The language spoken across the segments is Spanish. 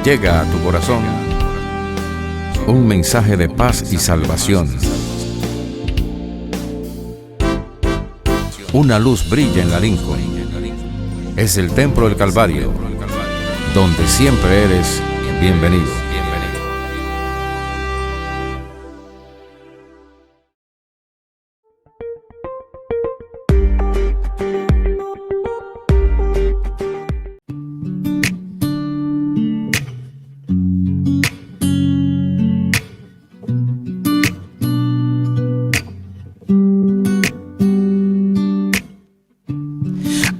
Llega a tu corazón un mensaje de paz y salvación. Una luz brilla en la Lincoln. Es el Templo del Calvario, donde siempre eres bienvenido.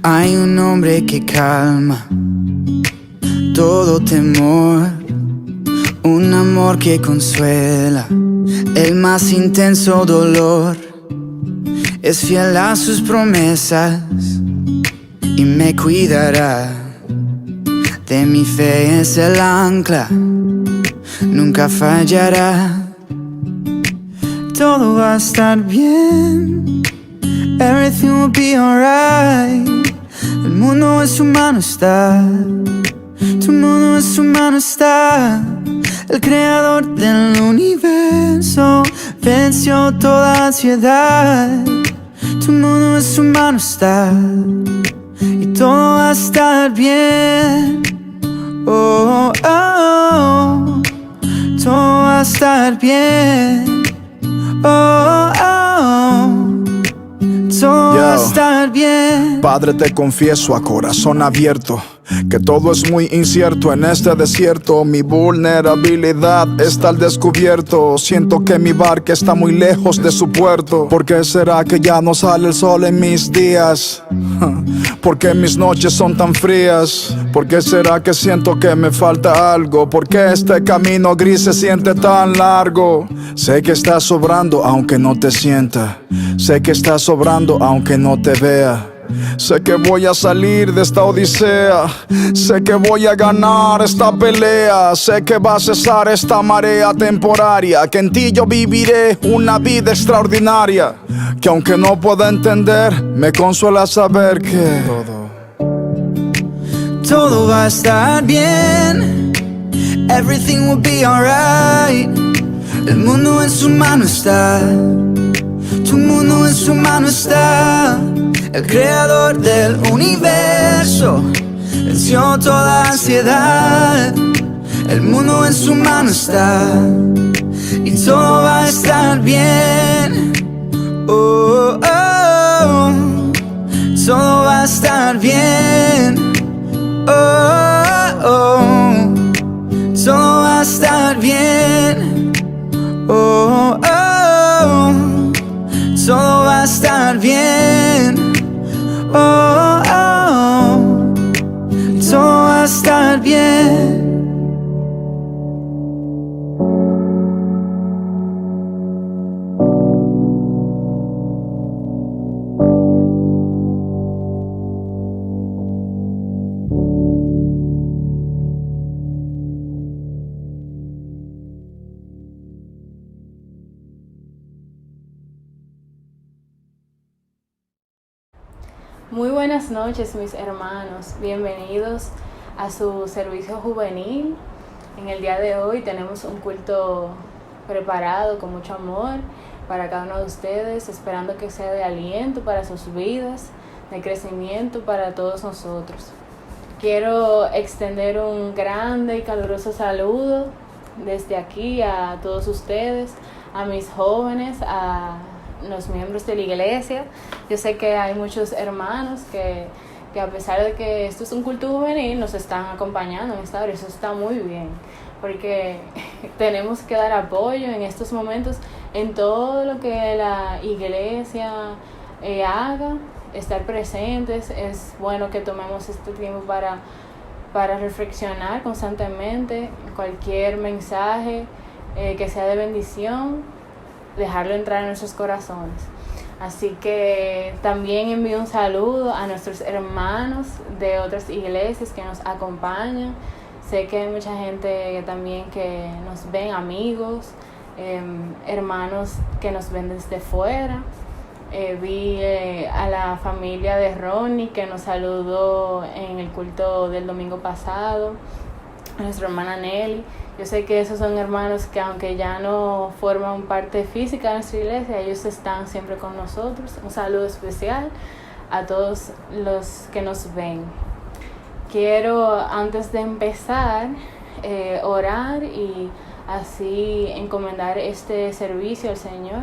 Hay un hombre que calma todo temor, un amor que consuela el más intenso dolor. Es fiel a sus promesas y me cuidará. De mi fe es el ancla, nunca fallará. Todo va a estar bien, everything will be alright. El mundo en su mano está, tu mundo en su mano está. El creador del universo venció toda ansiedad. Tu mundo en su mano está y todo va a estar bien. Oh, oh, oh. Todo va a estar bien. Oh, oh, oh. Todo va a estar bien. Padre, te confieso a corazón abierto que todo es muy incierto en este desierto. Mi vulnerabilidad está al descubierto. Siento que mi barca está muy lejos de su puerto. ¿Por qué será que ya no sale el sol en mis días? ¿Por qué mis noches son tan frías? ¿Por qué será que siento que me falta algo? ¿Por qué este camino gris se siente tan largo? Sé que estás sobrando aunque no te sienta. Sé que estás sobrando aunque no te vea. Sé que voy a salir de esta odisea. Sé que voy a ganar esta pelea. Sé que va a cesar esta marea temporaria. Que en ti yo viviré una vida extraordinaria. Que aunque no pueda entender, me consuela saber que todo va a estar bien, everything will be alright. El mundo en su mano está, tu mundo en su mano está. El creador del universo venció toda ansiedad. El mundo en su mano está y todo va a estar bien. Oh, oh, oh. Todo va a estar bien. Oh, oh. Todo va a estar bien. Oh, oh. Todo va a estar bien. Oh, oh, todo va a estar bien. Muy buenas noches, mis hermanos. Bienvenidos a su servicio juvenil. En el día de hoy tenemos un culto preparado con mucho amor para cada uno de ustedes, esperando que sea de aliento para sus vidas, de crecimiento para todos nosotros. Quiero extender un grande y caluroso saludo desde aquí a todos ustedes, a mis jóvenes, a los miembros de la iglesia. Yo sé que hay muchos hermanos que a pesar de que esto es un culto juvenil, nos están acompañando en esta hora. Eso está muy bien, porque tenemos que dar apoyo en estos momentos en todo lo que la iglesia haga, estar presentes. Es bueno que tomemos este tiempo para reflexionar constantemente. Cualquier mensaje que sea de bendición, dejarlo entrar en nuestros corazones. Así que también envío un saludo a nuestros hermanos de otras iglesias que nos acompañan. Sé que hay mucha gente también que nos ven, amigos, hermanos que nos ven desde fuera. Vi a la familia de Ronnie que nos saludó en el culto del domingo pasado. a nuestra hermana Nelly. Yo sé que esos son hermanos que aunque ya no forman parte física de nuestra iglesia, ellos están siempre con nosotros. Un saludo especial a todos los que nos ven. Quiero, antes de empezar, orar y así encomendar este servicio al Señor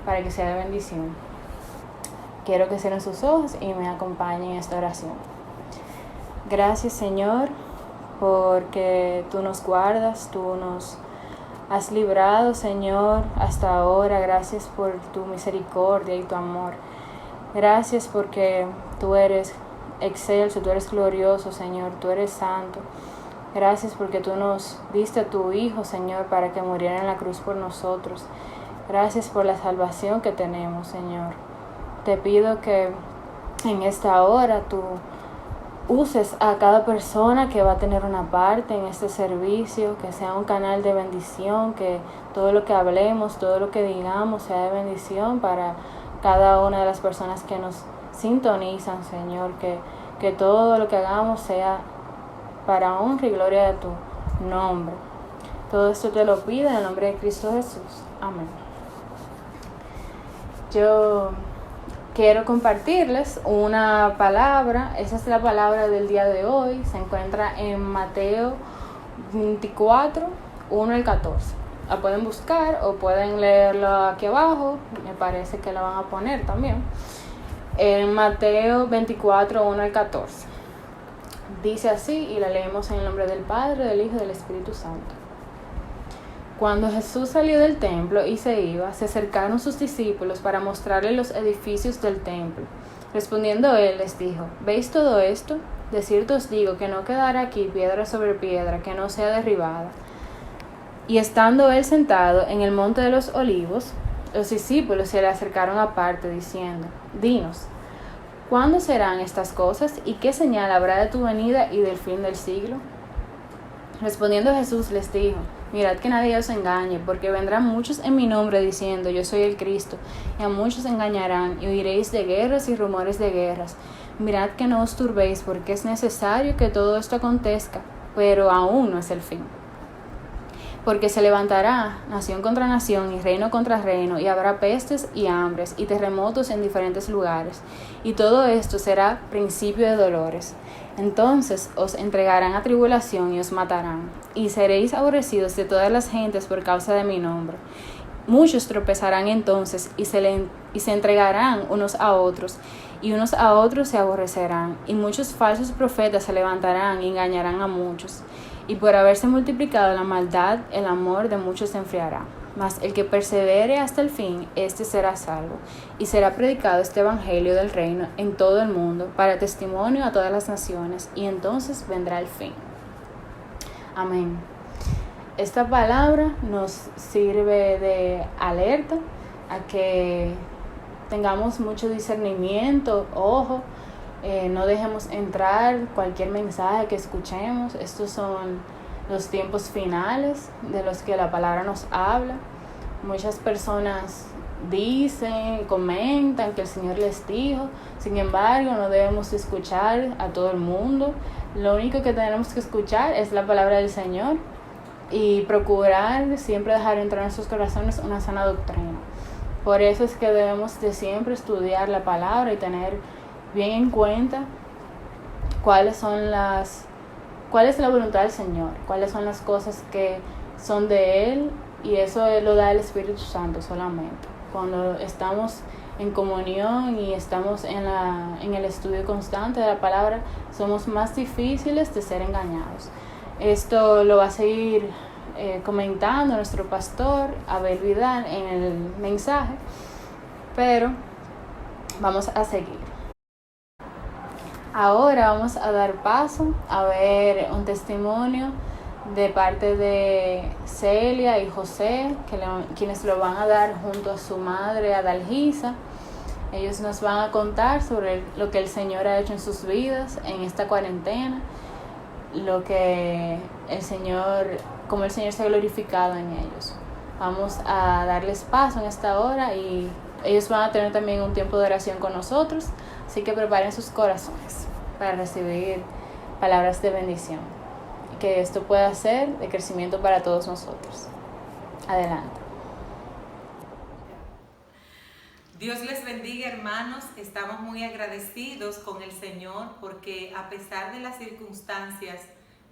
para que sea de bendición. Quiero que cierren sus ojos y me acompañen en esta oración. Gracias, Señor, porque tú nos guardas, tú nos has librado, Señor, hasta ahora. Gracias por tu misericordia y tu amor. Gracias porque tú eres excelso, tú eres glorioso, Señor, tú eres santo. Gracias porque tú nos diste a tu Hijo, Señor, para que muriera en la cruz por nosotros. Gracias por la salvación que tenemos, Señor. Te pido que en esta hora tú uses a cada persona que va a tener una parte en este servicio, que sea un canal de bendición, que todo lo que hablemos, todo lo que digamos sea de bendición para cada una de las personas que nos sintonizan, Señor, que todo lo que hagamos sea para honra y gloria de tu nombre. Todo esto te lo pido en el nombre de Cristo Jesús. Amén. Yo quiero compartirles una palabra. Esa es la palabra del día de hoy. Se encuentra en Mateo 24, 1 al 14. La pueden buscar o pueden leerlo aquí abajo. Me parece que la van a poner también. En Mateo 24, 1 al 14. Dice así, y la leemos en el nombre del Padre, del Hijo y del Espíritu Santo. Cuando Jesús salió del templo y se iba, se acercaron sus discípulos para mostrarle los edificios del templo. Respondiendo él, les dijo: ¿Veis todo esto? De cierto os digo que no quedará aquí piedra sobre piedra que no sea derribada. Y estando él sentado en el monte de los olivos, los discípulos se le acercaron aparte, diciendo: Dinos, ¿cuándo serán estas cosas? ¿Y qué señal habrá de tu venida y del fin del siglo? Respondiendo Jesús les dijo: Mirad que nadie os engañe, porque vendrán muchos en mi nombre diciendo: Yo soy el Cristo, y a muchos engañarán, y oiréis de guerras y rumores de guerras. Mirad que no os turbéis, porque es necesario que todo esto acontezca, pero aún no es el fin. Porque se levantará nación contra nación y reino contra reino, y habrá pestes y hambres y terremotos en diferentes lugares, y todo esto será principio de dolores. Entonces os entregarán a tribulación y os matarán, y seréis aborrecidos de todas las gentes por causa de mi nombre. Muchos tropezarán entonces y se entregarán unos a otros, y unos a otros se aborrecerán, y muchos falsos profetas se levantarán y engañarán a muchos. Y por haberse multiplicado la maldad, el amor de muchos se enfriará. Mas el que persevere hasta el fin, éste será salvo. Y será predicado este evangelio del reino en todo el mundo, para testimonio a todas las naciones, y entonces vendrá el fin. Amén. Esta palabra nos sirve de alerta a que tengamos mucho discernimiento, ojo. No dejemos entrar cualquier mensaje que escuchemos. Estos son los tiempos finales de los que la palabra nos habla. Muchas personas dicen, comentan que el Señor les dijo. Sin embargo, no debemos escuchar a todo el mundo. Lo único que tenemos que escuchar es la palabra del Señor y procurar siempre dejar entrar en sus corazones una sana doctrina. Por eso es que debemos de siempre estudiar la palabra y tener bien en cuenta cuál es la voluntad del Señor, cuáles son las cosas que son de Él, y eso lo da el Espíritu Santo solamente. Cuando estamos en comunión y estamos en el estudio constante de la palabra, somos más difíciles de ser engañados. Esto lo va a seguir comentando nuestro pastor Abel Vidal en el mensaje, pero vamos a seguir. Ahora vamos a dar paso a ver un testimonio de parte de Celia y José, quienes lo van a dar junto a su madre Adalgisa. Ellos nos van a contar sobre lo que el Señor ha hecho en sus vidas en esta cuarentena, cómo el Señor se ha glorificado en ellos. Vamos a darles paso en esta hora y ellos van a tener también un tiempo de oración con nosotros, así que preparen sus corazones para recibir palabras de bendición. que esto pueda ser de crecimiento para todos nosotros. Adelante. Dios les bendiga, hermanos. Estamos muy agradecidos con el Señor porque a pesar de las circunstancias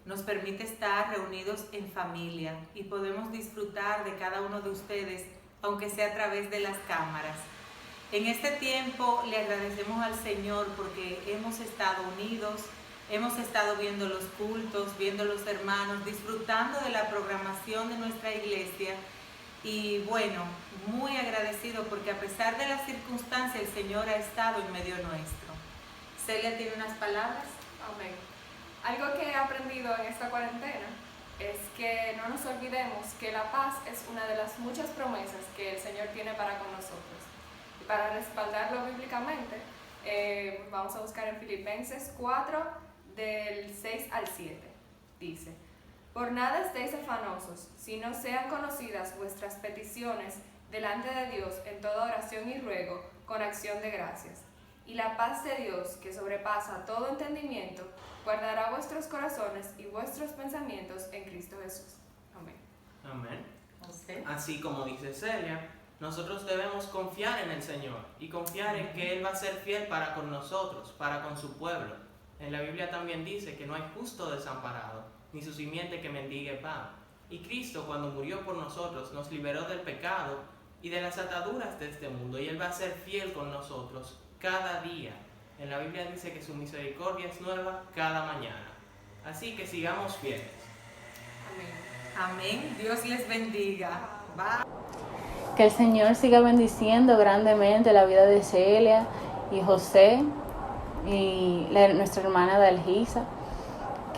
nos permite estar reunidos en familia y podemos disfrutar de cada uno de ustedes, aunque sea a través de las cámaras. En este tiempo le agradecemos al Señor porque hemos estado unidos, hemos estado viendo los cultos, viendo los hermanos, disfrutando de la programación de nuestra iglesia. Y bueno, muy agradecido porque a pesar de las circunstancias el Señor ha estado en medio nuestro. Celia tiene unas palabras. Amén. Algo que he aprendido en esta cuarentena es que no nos olvidemos que la paz es una de las muchas promesas que el Señor tiene para con nosotros. Y para respaldarlo bíblicamente, vamos a buscar en Filipenses 4, del 6 al 7. Dice: por nada estéis afanosos, sino sean conocidas vuestras peticiones delante de Dios en toda oración y ruego, con acción de gracias. Y la paz de Dios, que sobrepasa todo entendimiento, guardará vuestros corazones y vuestros pensamientos en Cristo Jesús. Amén. Amén. Okay. Así como dice Celia, nosotros debemos confiar en el Señor y confiar en que Él va a ser fiel para con nosotros, para con su pueblo. En la Biblia también dice que no hay justo desamparado, ni su simiente que mendigue pan. Y Cristo, cuando murió por nosotros, nos liberó del pecado y de las ataduras de este mundo, y Él va a ser fiel con nosotros cada día. En la Biblia dice que su misericordia es nueva cada mañana. Así que sigamos fieles. Amén. Amén. Dios les bendiga. Bye. Que el Señor siga bendiciendo grandemente la vida de Celia y José y nuestra hermana Dalgisa.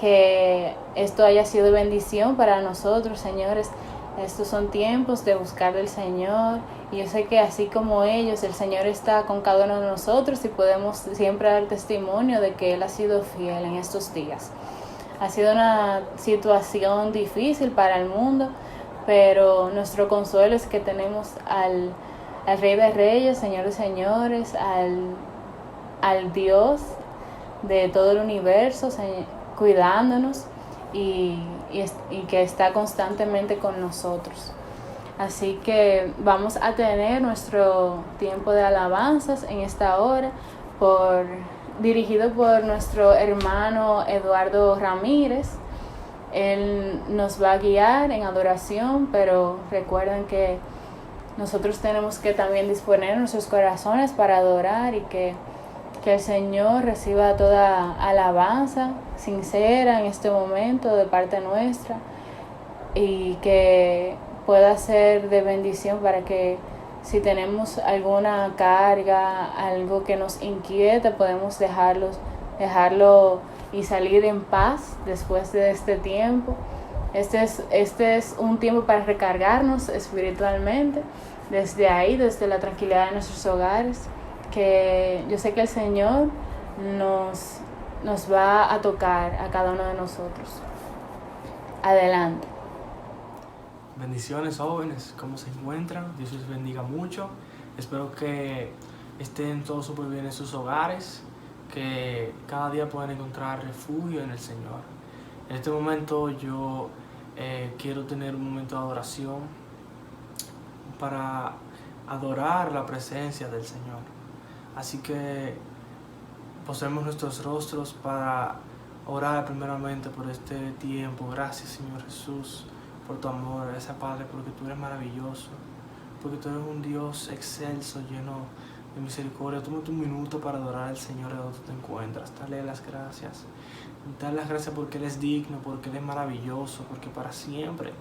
Que esto haya sido bendición para nosotros, señores. Estos son tiempos de buscar del Señor. Y yo sé que así como ellos, el Señor está con cada uno de nosotros y podemos siempre dar testimonio de que Él ha sido fiel en estos días. Ha sido una situación difícil para el mundo, pero nuestro consuelo es que tenemos al Rey de Reyes, Señor de Señores, al Dios de todo el universo, cuidándonos y que está constantemente con nosotros. Así que vamos a tener nuestro tiempo de alabanzas en esta hora, dirigido por nuestro hermano Eduardo Ramírez. Él nos va a guiar en adoración, pero recuerden que nosotros tenemos que también disponer nuestros corazones para adorar y que el Señor reciba toda alabanza sincera en este momento de parte nuestra y que pueda ser de bendición para que si tenemos alguna carga, algo que nos inquiete, podemos dejarlo y salir en paz después de este tiempo. Este es un tiempo para recargarnos espiritualmente desde ahí, desde la tranquilidad de nuestros hogares, que yo sé que el Señor nos va a tocar a cada uno de nosotros. Adelante. Bendiciones, jóvenes, ¿cómo se encuentran? Dios les bendiga mucho. Espero que estén todos súper bien en sus hogares, que cada día puedan encontrar refugio en el Señor. En este momento yo quiero tener un momento de adoración para adorar la presencia del Señor. Así que postremos nuestros rostros para orar primeramente por este tiempo. Gracias, Señor Jesús, por tu amor. Gracias, Padre, porque tú eres maravilloso, porque tú eres un Dios excelso, lleno de misericordia. Tómate un minuto para adorar al Señor de donde te encuentras. Dale las gracias. Dale las gracias porque Él es digno, porque Él es maravilloso, porque para siempre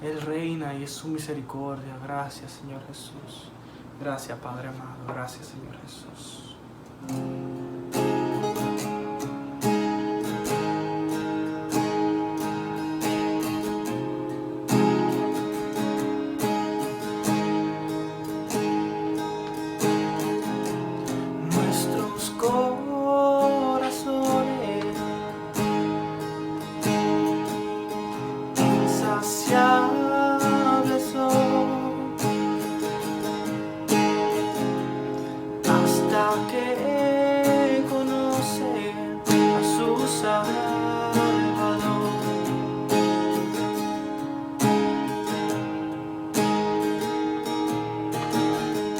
Él reina y es su misericordia. Gracias, Señor Jesús. Gracias, Padre amado. Gracias, Señor Jesús. Nuestros corazones insaciables son hasta que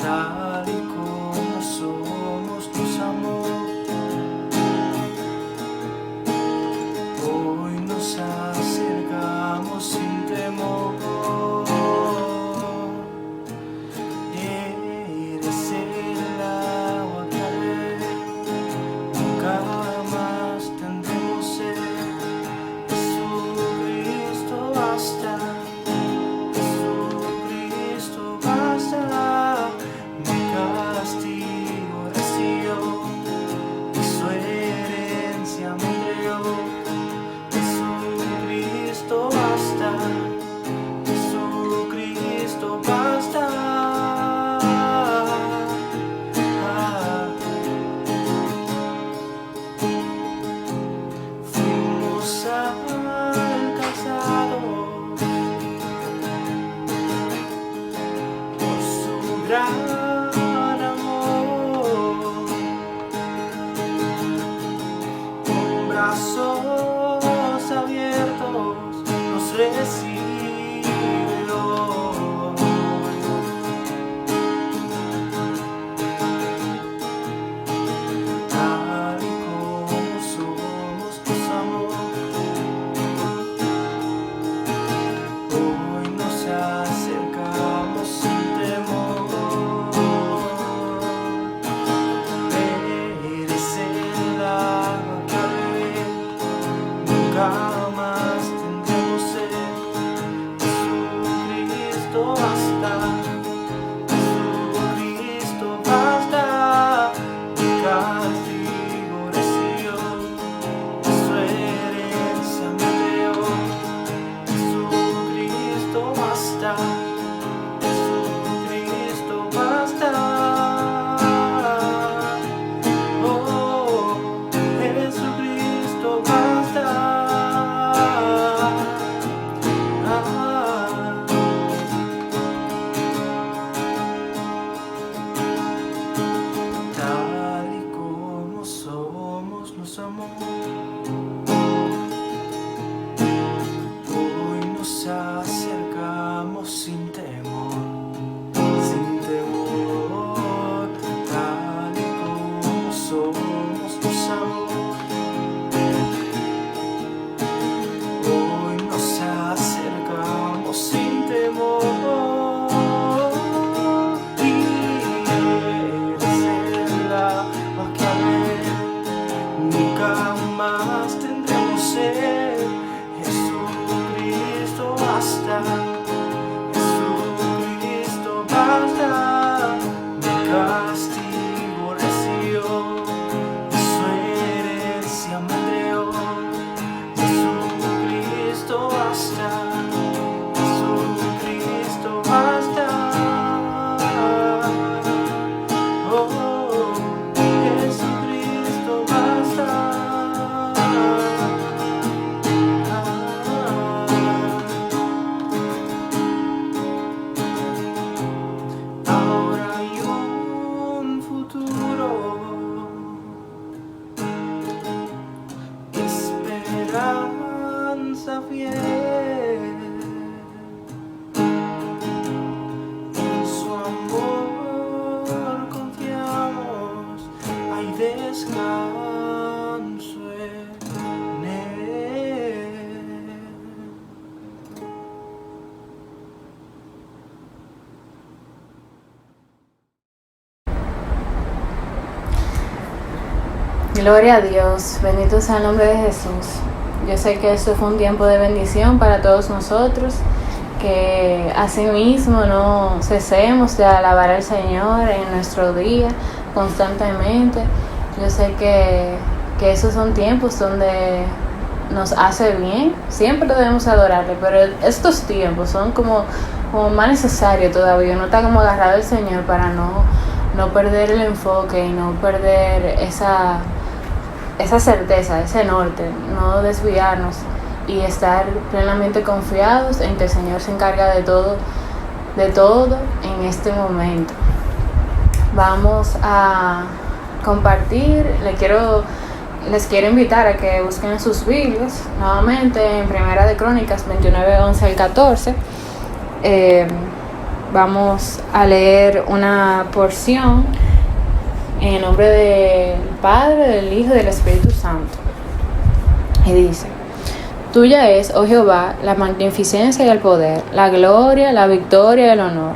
tal y como somos nos amó. Hoy nos acercamos sin temor. Eres el agua que al beber nunca más tendremos sed. Jesucristo basta, Jesucristo basta. Mi castigo recibió y su herencia me entregó. Jesucristo basta, Jesucristo basta. Fuimos alcanzados por su gran amor, con brazos abiertos nos recibió. Tal y como somos nos amó. Hoy nos acercamos sin temor. Eres el agua que al beber nunca más tendremos sed. Jesucristo basta, Jesucristo basta. Mi castigo recibió, su herencia me entregó. Jesucristo basta, Jesucristo basta. Oh, Jesucristo basta. Tal y como somos nos amó. Hoy nos acercamos sin temor, sin temor. Tal y como somos nos amó. Hoy nos acercamos sin temor. Y eres el agua que al beber nunca más tendremos sed. Jesucristo basta, Jesucristo basta. Mi castigo recibió y su herencia me entregó. Jesucristo basta, Jesucristo basta. Oh, Jesucristo basta. Ahora hay un futuro, esperanza fiel. En su amor confiamos, hay descanso en él. Gloria a Dios, bendito sea el nombre de Jesús. Yo sé que esto fue un tiempo de bendición para todos nosotros, que asimismo no cesemos de alabar al Señor en nuestro día constantemente. Yo sé que esos son tiempos donde nos hace bien, siempre debemos adorarle, pero estos tiempos son como más necesarios todavía. Uno está como agarrado al Señor para no perder el enfoque y no perder esa certeza, ese norte, no desviarnos y estar plenamente confiados en que el Señor se encarga de todo en este momento. Vamos a compartir, les quiero invitar a que busquen sus Biblias nuevamente en Primera de Crónicas 29, 11 al 14. Vamos a leer una porción en el nombre del Padre, del Hijo y del Espíritu Santo. Y dice: Tuya es, oh Jehová, la magnificencia y el poder, la gloria, la victoria y el honor,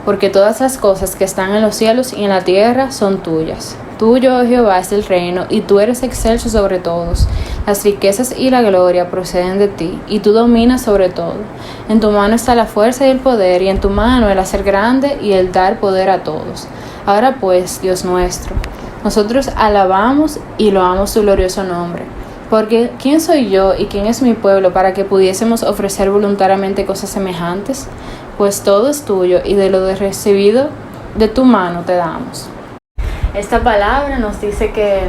porque todas las cosas que están en los cielos y en la tierra son tuyas. Tuyo, oh Jehová, es el reino, y tú eres excelso sobre todos. Las riquezas y la gloria proceden de ti, y tú dominas sobre todo. En tu mano está la fuerza y el poder, y en tu mano el hacer grande y el dar poder a todos. Ahora pues, Dios nuestro, nosotros alabamos y loamos tu glorioso nombre. Porque ¿quién soy yo y quién es mi pueblo para que pudiésemos ofrecer voluntariamente cosas semejantes? Pues todo es tuyo, y de lo recibido de tu mano te damos. Esta palabra nos dice que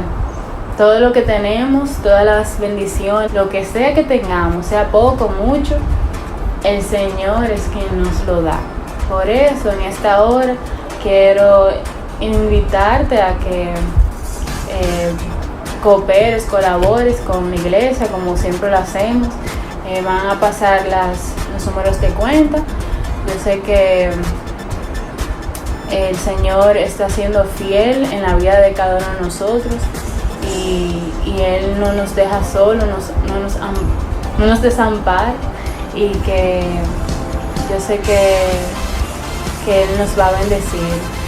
todo lo que tenemos, todas las bendiciones, lo que sea que tengamos, sea poco o mucho, el Señor es quien nos lo da. Por eso en esta hora quiero invitarte a que cooperes, colabores con la iglesia como siempre lo hacemos. Van a pasar los números de cuenta. Yo sé que el Señor está siendo fiel en la vida de cada uno de nosotros y Él no nos deja solos, no nos desampara, y que yo sé que Él nos va a bendecir,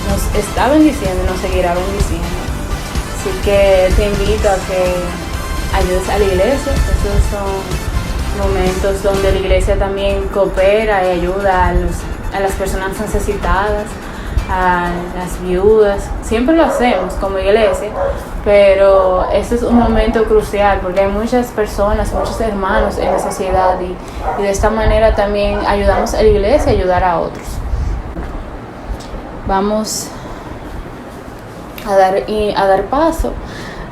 nos está bendiciendo y nos seguirá bendiciendo. Así que te invito a que ayudes a la iglesia. Estos son momentos donde la iglesia también coopera y ayuda a las personas necesitadas, a las viudas. Siempre lo hacemos como iglesia, pero este es un momento crucial porque hay muchas personas, muchos hermanos en necesidad, y de esta manera también ayudamos a la iglesia a ayudar a otros. Vamos a dar paso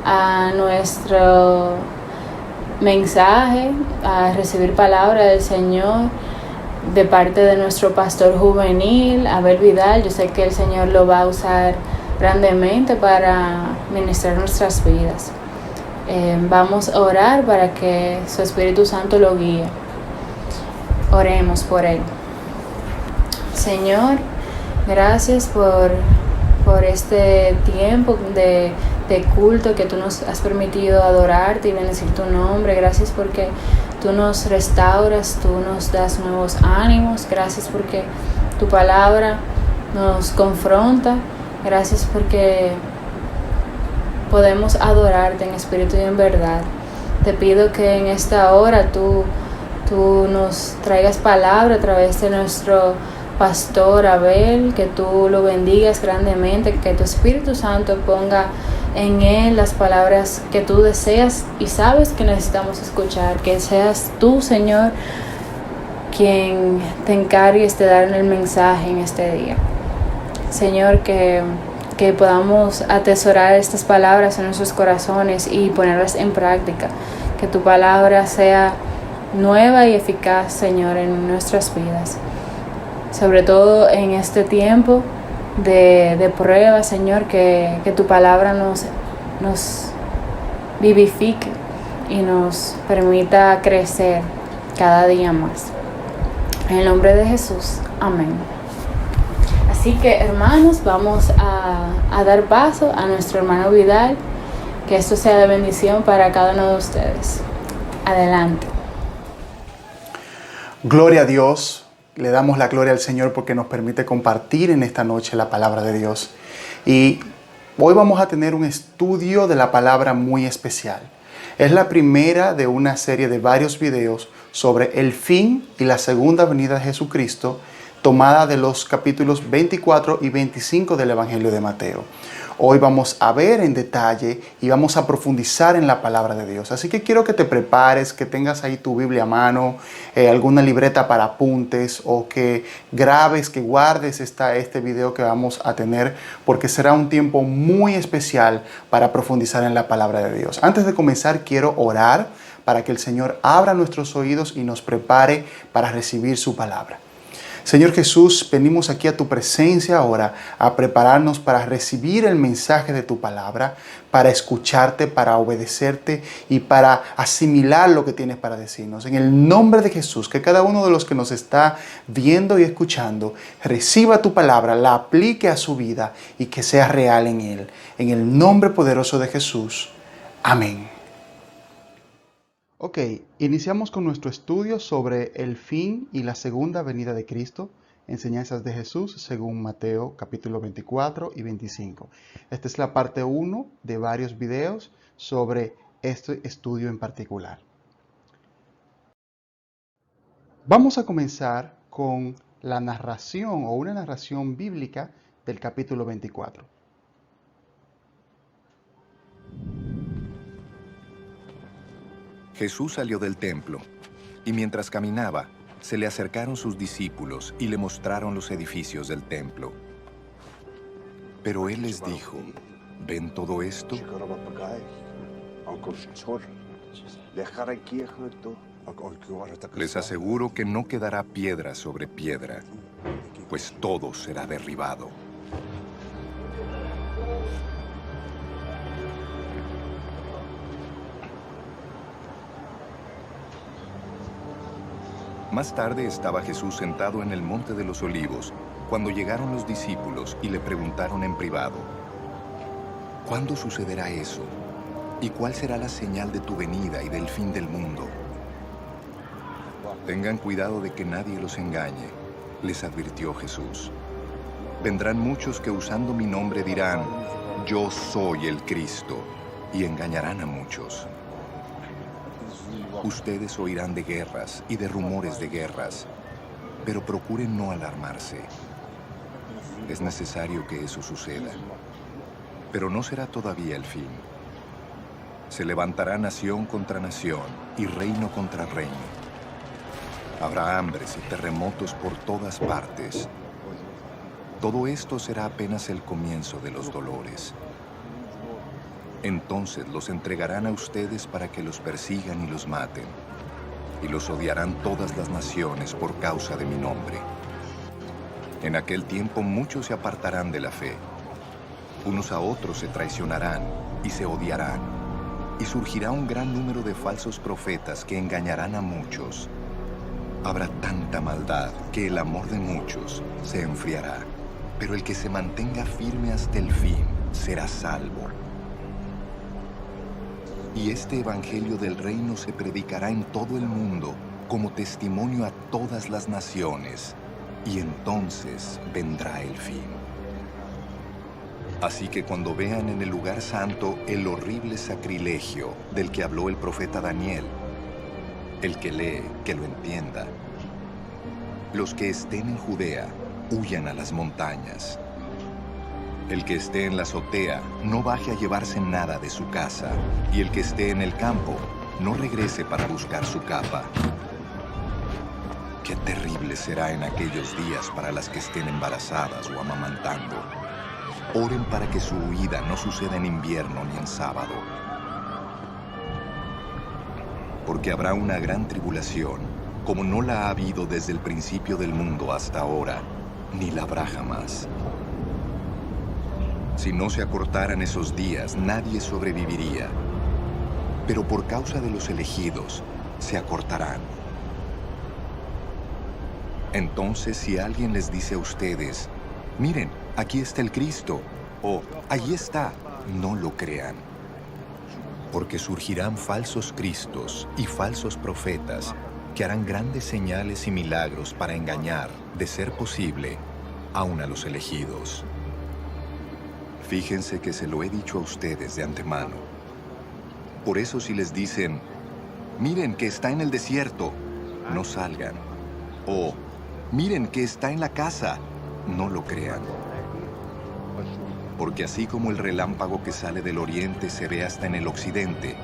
a nuestro mensaje, a recibir palabra del Señor de parte de nuestro pastor juvenil, Abel Vidal. Yo sé que el Señor lo va a usar grandemente para ministrar nuestras vidas. Vamos a orar para que su Espíritu Santo lo guíe. Oremos por él. Señor, gracias por este tiempo de culto que tú nos has permitido adorarte y bendecir tu nombre. Gracias porque tú nos restauras, tú nos das nuevos ánimos. Gracias porque tu palabra nos confronta. Gracias porque podemos adorarte en espíritu y en verdad. Te pido que en esta hora tú nos traigas palabra a través de nuestro pastor Abel, que tú lo bendigas grandemente, que tu Espíritu Santo ponga en él las palabras que tú deseas y sabes que necesitamos escuchar. Que seas tú, Señor, quien te encargues de dar el mensaje en este día. Señor, que podamos atesorar estas palabras en nuestros corazones y ponerlas en práctica. Que tu palabra sea nueva y eficaz, Señor, en nuestras vidas. Sobre todo en este tiempo de prueba, Señor, que tu palabra nos vivifique y nos permita crecer cada día más. En el nombre de Jesús, amén. Así que, hermanos, vamos a dar paso a nuestro hermano Vidal. Que esto sea de bendición para cada uno de ustedes. Adelante. Gloria a Dios. Le damos la gloria al Señor porque nos permite compartir en esta noche la palabra de Dios. Y hoy vamos a tener un estudio de la palabra muy especial. Es la primera de una serie de varios videos sobre el fin y la segunda venida de Jesucristo, tomada de los capítulos 24 y 25 del Evangelio de Mateo. Hoy vamos a ver en detalle y vamos a profundizar en la palabra de Dios. Así que quiero que te prepares, que tengas ahí tu Biblia a mano, alguna libreta para apuntes, o que grabes, que guardes este video que vamos a tener, porque será un tiempo muy especial para profundizar en la palabra de Dios. Antes de comenzar, quiero orar para que el Señor abra nuestros oídos y nos prepare para recibir su palabra. Señor Jesús, venimos aquí a tu presencia ahora a prepararnos para recibir el mensaje de tu palabra, para escucharte, para obedecerte y para asimilar lo que tienes para decirnos. En el nombre de Jesús, que cada uno de los que nos está viendo y escuchando reciba tu palabra, la aplique a su vida y que sea real en él. En el nombre poderoso de Jesús. Amén. Ok, iniciamos con nuestro estudio sobre el fin y la segunda venida de Cristo, enseñanzas de Jesús según Mateo capítulo 24 y 25. Esta es la parte 1 de varios videos sobre este estudio en particular. Vamos a comenzar con la narración o una narración bíblica del capítulo 24. Jesús salió del templo, y mientras caminaba, se le acercaron sus discípulos y le mostraron los edificios del templo. Pero él les dijo, ¿ven todo esto? Les aseguro que no quedará piedra sobre piedra, pues todo será derribado. Más tarde estaba Jesús sentado en el Monte de los Olivos, cuando llegaron los discípulos y le preguntaron en privado, ¿cuándo sucederá eso? ¿Y cuál será la señal de tu venida y del fin del mundo? Tengan cuidado de que nadie los engañe, les advirtió Jesús. Vendrán muchos que usando mi nombre dirán, yo soy el Cristo, y engañarán a muchos. Ustedes oirán de guerras y de rumores de guerras, pero procuren no alarmarse. Es necesario que eso suceda, pero no será todavía el fin. Se levantará nación contra nación y reino contra reino. Habrá hambres y terremotos por todas partes. Todo esto será apenas el comienzo de los dolores. Entonces los entregarán a ustedes para que los persigan y los maten, y los odiarán todas las naciones por causa de mi nombre. En aquel tiempo muchos se apartarán de la fe, unos a otros se traicionarán y se odiarán, y surgirá un gran número de falsos profetas que engañarán a muchos. Habrá tanta maldad que el amor de muchos se enfriará, pero el que se mantenga firme hasta el fin será salvo. Y este evangelio del reino se predicará en todo el mundo como testimonio a todas las naciones, y entonces vendrá el fin. Así que cuando vean en el lugar santo el horrible sacrilegio del que habló el profeta Daniel, el que lee, que lo entienda. Los que estén en Judea, huyan a las montañas. El que esté en la azotea, no baje a llevarse nada de su casa, y el que esté en el campo, no regrese para buscar su capa. Qué terrible será en aquellos días para las que estén embarazadas o amamantando. Oren para que su huida no suceda en invierno ni en sábado. Porque habrá una gran tribulación, como no la ha habido desde el principio del mundo hasta ahora, ni la habrá jamás. Si no se acortaran esos días, nadie sobreviviría. Pero por causa de los elegidos, se acortarán. Entonces, si alguien les dice a ustedes, miren, aquí está el Cristo, o allí está, no lo crean. Porque surgirán falsos cristos y falsos profetas que harán grandes señales y milagros para engañar, de ser posible, aún a los elegidos. Fíjense que se lo he dicho a ustedes de antemano. Por eso si les dicen, miren que está en el desierto, no salgan. O, miren que está en la casa, no lo crean. Porque así como el relámpago que sale del oriente se ve hasta en el occidente,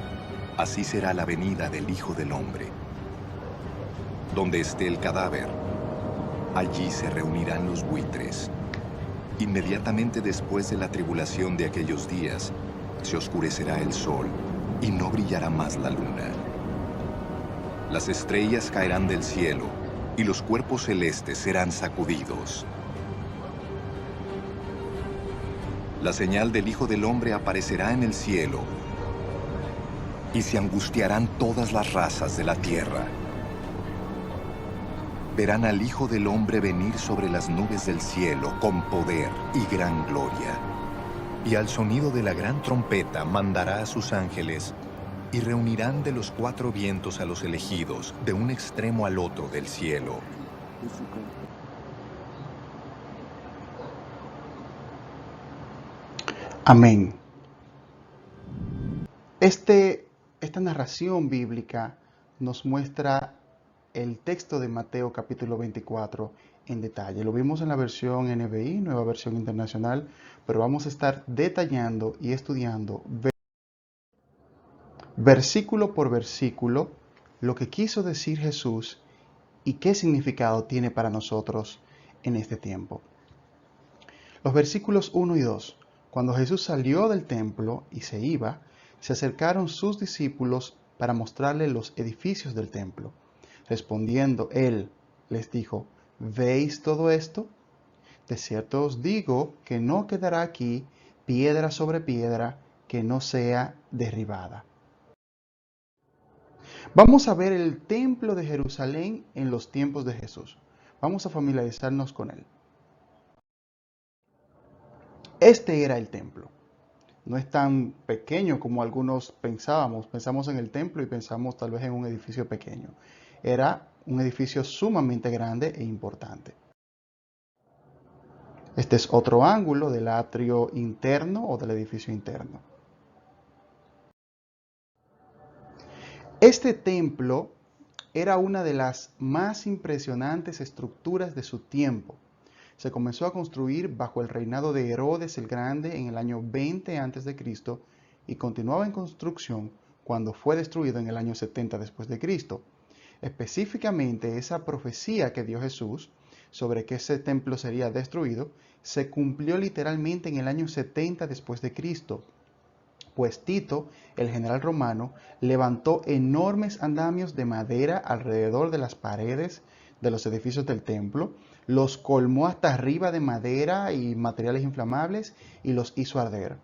así será la venida del Hijo del Hombre. Donde esté el cadáver, allí se reunirán los buitres. Inmediatamente después de la tribulación de aquellos días, se oscurecerá el sol y no brillará más la luna. Las estrellas caerán del cielo y los cuerpos celestes serán sacudidos. La señal del Hijo del Hombre aparecerá en el cielo, y se angustiarán todas las razas de la tierra. Verán al Hijo del Hombre venir sobre las nubes del cielo con poder y gran gloria. Y al sonido de la gran trompeta mandará a sus ángeles, y reunirán de los cuatro vientos a los elegidos, de un extremo al otro del cielo. Amén. Esta narración bíblica nos muestra el texto de Mateo capítulo 24 en detalle. Lo vimos en la versión NBI, Nueva Versión Internacional, pero vamos a estar detallando y estudiando versículo por versículo lo que quiso decir Jesús y qué significado tiene para nosotros en este tiempo. Los versículos 1 y 2. Cuando Jesús salió del templo y se iba, se acercaron sus discípulos para mostrarle los edificios del templo. Respondiendo él, les dijo: ¿veis todo esto? De cierto os digo que no quedará aquí piedra sobre piedra que no sea derribada. Vamos a ver el templo de Jerusalén en los tiempos de Jesús. Vamos a familiarizarnos con él. Este era el templo. No es tan pequeño como algunos pensábamos. Pensamos en el templo y pensamos tal vez en un edificio pequeño. Era un edificio sumamente grande e importante. Este es otro ángulo del atrio interno o del edificio interno. Este templo era una de las más impresionantes estructuras de su tiempo. Se comenzó a construir bajo el reinado de Herodes el Grande en el año 20 a.C. y continuaba en construcción cuando fue destruido en el año 70 después de Cristo. Específicamente, esa profecía que dio Jesús sobre que ese templo sería destruido se cumplió literalmente en el año 70 después de Cristo. Pues Tito, el general romano, levantó enormes andamios de madera alrededor de las paredes de los edificios del templo, los colmó hasta arriba de madera y materiales inflamables y los hizo arder.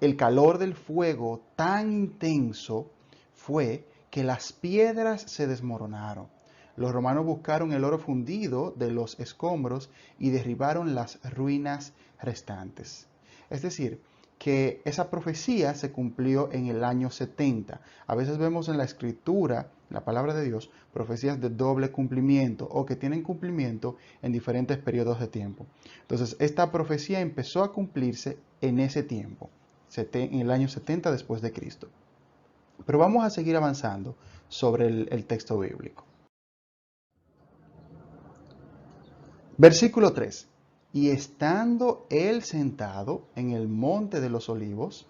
El calor del fuego tan intenso fue que las piedras se desmoronaron. Los romanos buscaron el oro fundido de los escombros y derribaron las ruinas restantes. Es decir, que esa profecía se cumplió en el año 70. A veces vemos en la escritura, en la palabra de Dios, profecías de doble cumplimiento o que tienen cumplimiento en diferentes periodos de tiempo. Entonces, esta profecía empezó a cumplirse en ese tiempo, en el año 70 después de Cristo. Pero vamos a seguir avanzando sobre el texto bíblico. Versículo 3. Y estando él sentado en el monte de los olivos,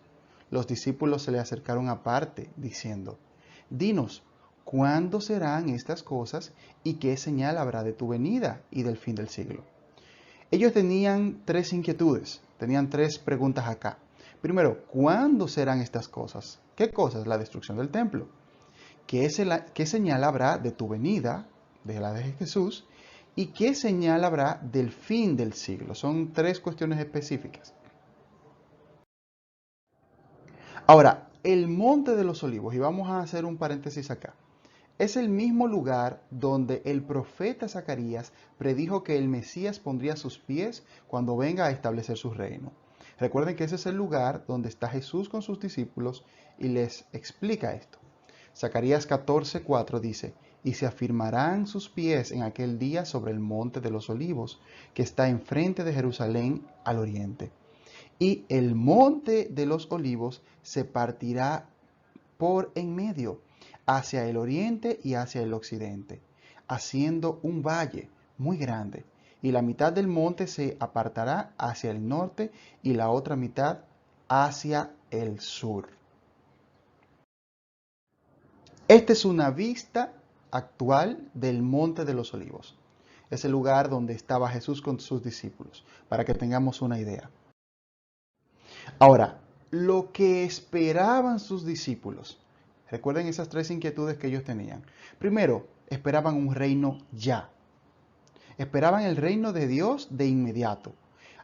los discípulos se le acercaron aparte, diciendo: dinos, ¿cuándo serán estas cosas y qué señal habrá de tu venida y del fin del siglo? Ellos tenían tres inquietudes, tenían tres preguntas acá. Primero, ¿cuándo serán estas cosas? ¿Qué cosas? La destrucción del templo. ¿Qué señal habrá de tu venida, de la de Jesús? ¿Y qué señal habrá del fin del siglo? Son tres cuestiones específicas. Ahora, el Monte de los Olivos, y vamos a hacer un paréntesis acá, es el mismo lugar donde el profeta Zacarías predijo que el Mesías pondría sus pies cuando venga a establecer su reino. Recuerden que ese es el lugar donde está Jesús con sus discípulos y les explica esto. Zacarías 14:4 dice: y se afirmarán sus pies en aquel día sobre el monte de los olivos, que está enfrente de Jerusalén al oriente. Y el monte de los olivos se partirá por en medio, hacia el oriente y hacia el occidente, haciendo un valle muy grande. Y la mitad del monte se apartará hacia el norte y la otra mitad hacia el sur. Esta es una vista actual del Monte de los Olivos. Es el lugar donde estaba Jesús con sus discípulos, para que tengamos una idea. Ahora, lo que esperaban sus discípulos, recuerden esas tres inquietudes que ellos tenían. Primero, esperaban un reino ya. Esperaban el reino de Dios de inmediato.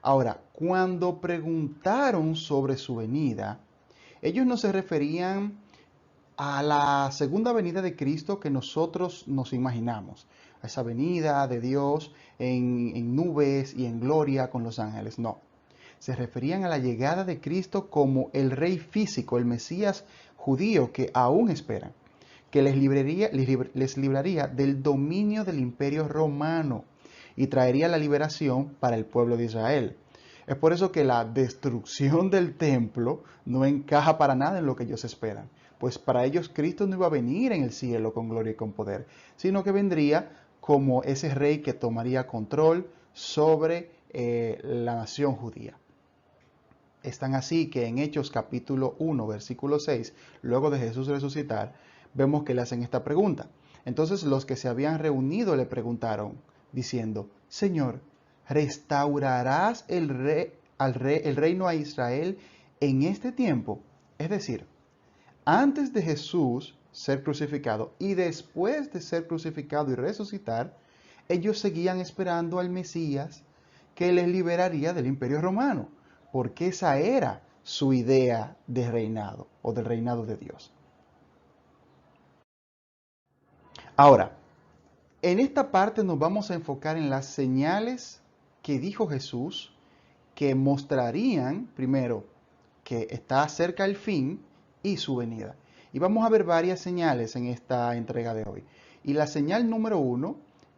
Ahora, cuando preguntaron sobre su venida, ellos no se referían a la segunda venida de Cristo que nosotros nos imaginamos, a esa venida de Dios en nubes y en gloria con los ángeles. No, se referían a la llegada de Cristo como el rey físico, el Mesías judío que aún esperan, que les libraría del dominio del imperio romano y traería la liberación para el pueblo de Israel. Es por eso que la destrucción del templo no encaja para nada en lo que ellos esperan, pues para ellos Cristo no iba a venir en el cielo con gloria y con poder, sino que vendría como ese rey que tomaría control sobre la nación judía. Es tan así que en Hechos capítulo 1, versículo 6, luego de Jesús resucitar, vemos que le hacen esta pregunta. Entonces los que se habían reunido le preguntaron, diciendo, Señor, ¿restaurarás el reino a Israel en este tiempo? Es decir, antes de Jesús ser crucificado y después de ser crucificado y resucitar, ellos seguían esperando al Mesías que les liberaría del imperio romano, porque esa era su idea de reinado o del reinado de Dios. Ahora, en esta parte nos vamos a enfocar en las señales que dijo Jesús que mostrarían, primero, que está cerca el fin y su venida. Y vamos a ver varias señales en esta entrega de hoy. Y la señal número 1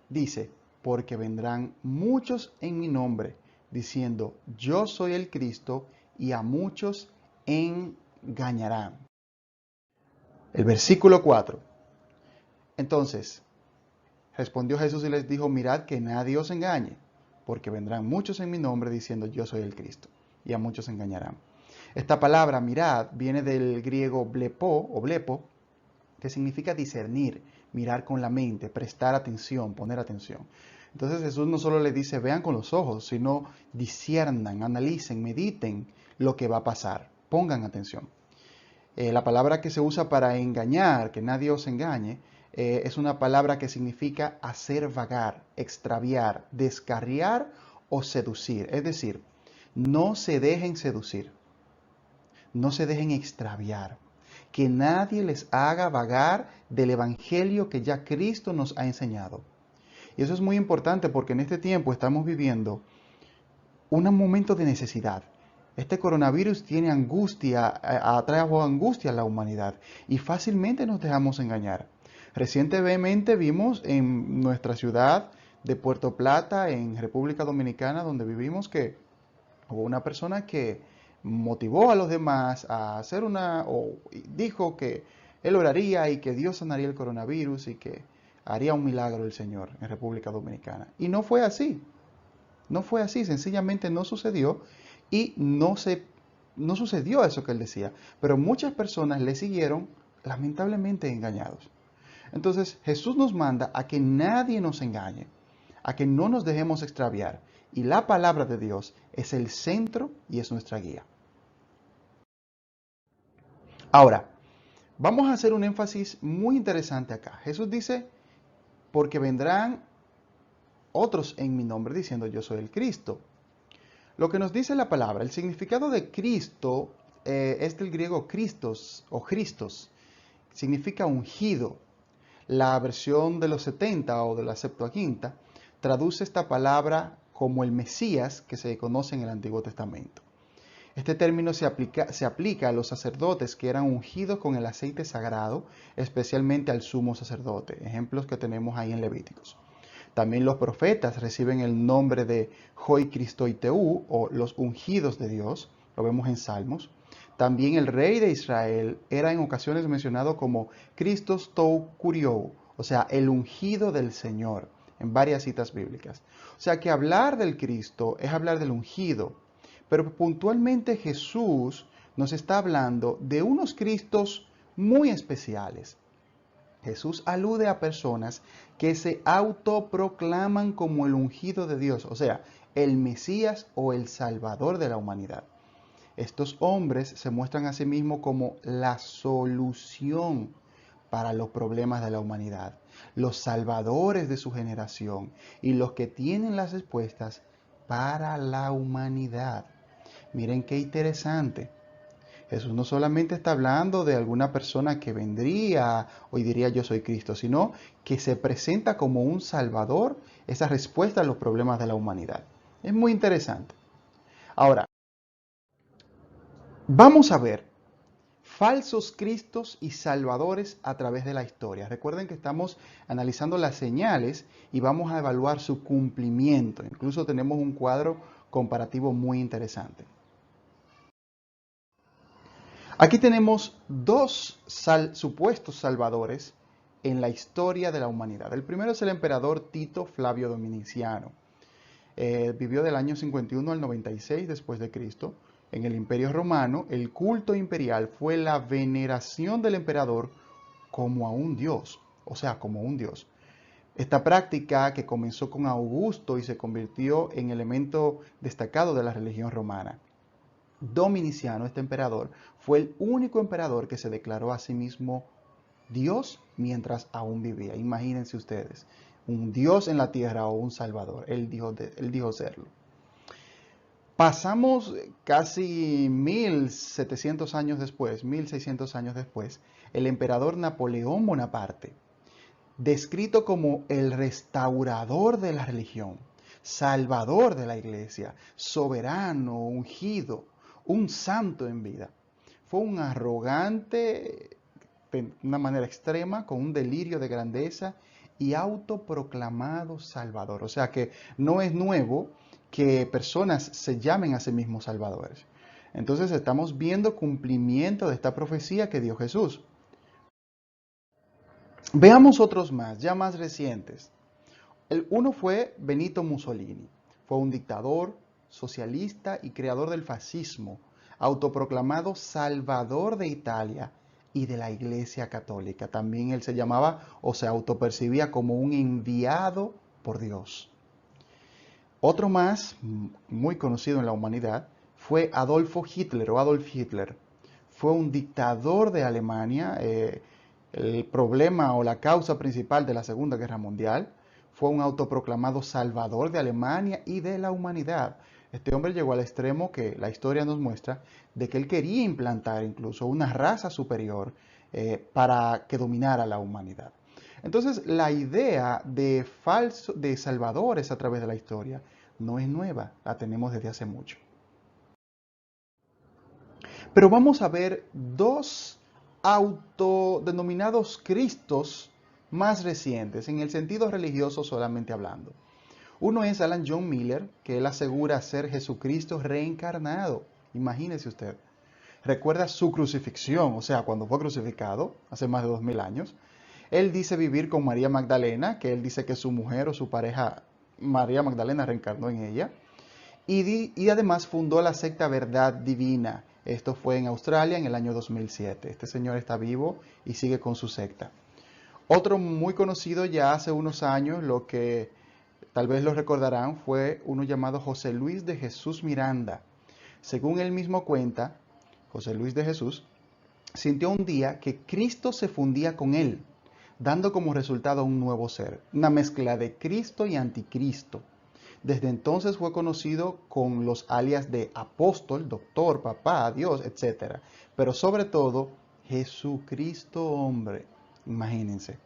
dice, porque vendrán muchos en mi nombre, diciendo, yo soy el Cristo, y a muchos engañarán. El versículo 4. Entonces, respondió Jesús y les dijo, mirad que nadie os engañe, porque vendrán muchos en mi nombre diciendo, yo soy el Cristo, y a muchos engañarán. Esta palabra, mirad, viene del griego blepo o blepo, que significa discernir, mirar con la mente, prestar atención, poner atención. Entonces Jesús no solo le dice, vean con los ojos, sino disciernan, analicen, mediten lo que va a pasar, pongan atención. La palabra que se usa para engañar, que nadie os engañe, es una palabra que significa hacer vagar, extraviar, descarriar o seducir. Es decir, no se dejen seducir, no se dejen extraviar, que nadie les haga vagar del evangelio que ya Cristo nos ha enseñado. Y eso es muy importante porque en este tiempo estamos viviendo un momento de necesidad. Este coronavirus tiene angustia, trajo angustia a la humanidad y fácilmente nos dejamos engañar. Recientemente vimos en nuestra ciudad de Puerto Plata, en República Dominicana, donde vivimos, que hubo una persona que motivó a los demás a hacer dijo que él oraría y que Dios sanaría el coronavirus y que haría un milagro el Señor en República Dominicana. Y no fue así. No fue así, sencillamente no sucedió y no sucedió eso que él decía. Pero muchas personas le siguieron lamentablemente engañados. Entonces Jesús nos manda a que nadie nos engañe, a que no nos dejemos extraviar. Y la palabra de Dios es el centro y es nuestra guía. Ahora, vamos a hacer un énfasis muy interesante acá. Jesús dice, porque vendrán otros en mi nombre diciendo yo soy el Cristo. Lo que nos dice la palabra, el significado de Cristo es del griego Christos o Christos, significa ungido. La versión de los 70 o de la Septuaginta traduce esta palabra como el Mesías que se conoce en el Antiguo Testamento. Este término se aplica a los sacerdotes que eran ungidos con el aceite sagrado, especialmente al sumo sacerdote, ejemplos que tenemos ahí en Levíticos. También los profetas reciben el nombre de Hoi Christoiteu o los ungidos de Dios, lo vemos en Salmos. También el rey de Israel era en ocasiones mencionado como Christos tou kuriou, o sea, el ungido del Señor, en varias citas bíblicas. O sea que hablar del Cristo es hablar del ungido, pero puntualmente Jesús nos está hablando de unos Cristos muy especiales. Jesús alude a personas que se autoproclaman como el ungido de Dios, o sea, el Mesías o el Salvador de la humanidad. Estos hombres se muestran a sí mismos como la solución para los problemas de la humanidad, los salvadores de su generación y los que tienen las respuestas para la humanidad. Miren qué interesante. Jesús no solamente está hablando de alguna persona que vendría hoy diría yo soy Cristo, sino que se presenta como un salvador, esa respuesta a los problemas de la humanidad. Es muy interesante. Ahora, vamos a ver falsos cristos y salvadores a través de la historia. Recuerden que estamos analizando las señales y vamos a evaluar su cumplimiento. Incluso tenemos un cuadro comparativo muy interesante. Aquí tenemos dos supuestos salvadores en la historia de la humanidad. El primero es el emperador Tito Flavio Domiciano. Vivió del año 51 al 96 después de Cristo. En el Imperio Romano, el culto imperial fue la veneración del emperador como a un dios, o sea, como un dios. Esta práctica, que comenzó con Augusto y se convirtió en elemento destacado de la religión romana. Dominiciano, este emperador, fue el único emperador que se declaró a sí mismo Dios mientras aún vivía. Imagínense ustedes, un Dios en la tierra o un Salvador. Él dijo serlo. Pasamos casi 1700 años después, 1600 años después, el emperador Napoleón Bonaparte, descrito como el restaurador de la religión, salvador de la iglesia, soberano, ungido, un santo en vida. Fue un arrogante, de una manera extrema, con un delirio de grandeza y autoproclamado salvador. O sea que no es nuevo que personas se llamen a sí mismos salvadores. Entonces estamos viendo cumplimiento de esta profecía que dio Jesús. Veamos otros más, ya más recientes. Uno fue Benito Mussolini. Fue un dictador, socialista y creador del fascismo, autoproclamado salvador de Italia y de la Iglesia Católica. También él se llamaba o se autopercibía como un enviado por Dios. Otro más, muy conocido en la humanidad, fue Adolf Hitler. Fue un dictador de Alemania, el problema o la causa principal de la Segunda Guerra Mundial. Fue un autoproclamado salvador de Alemania y de la humanidad. Este hombre llegó al extremo que la historia nos muestra de que él quería implantar incluso una raza superior para que dominara la humanidad. Entonces, la idea de salvadores a través de la historia no es nueva, la tenemos desde hace mucho. Pero vamos a ver dos autodenominados Cristos más recientes, en el sentido religioso solamente hablando. Uno es Alan John Miller, que él asegura ser Jesucristo reencarnado. Imagínese usted. Recuerda su crucifixión, o sea, cuando fue crucificado, hace más de 2000 años. Él dice vivir con María Magdalena, que él dice que su mujer o su pareja, María Magdalena, reencarnó en ella. Y además fundó la secta Verdad Divina. Esto fue en Australia en el año 2007. Este señor está vivo y sigue con su secta. Otro muy conocido ya hace unos años, lo que tal vez lo recordarán, fue uno llamado José Luis de Jesús Miranda. Según él mismo cuenta, José Luis de Jesús sintió un día que Cristo se fundía con él, dando como resultado un nuevo ser, una mezcla de Cristo y anticristo. Desde entonces fue conocido con los alias de apóstol, doctor, papá, Dios, etc. Pero sobre todo, Jesucristo hombre. Imagínense.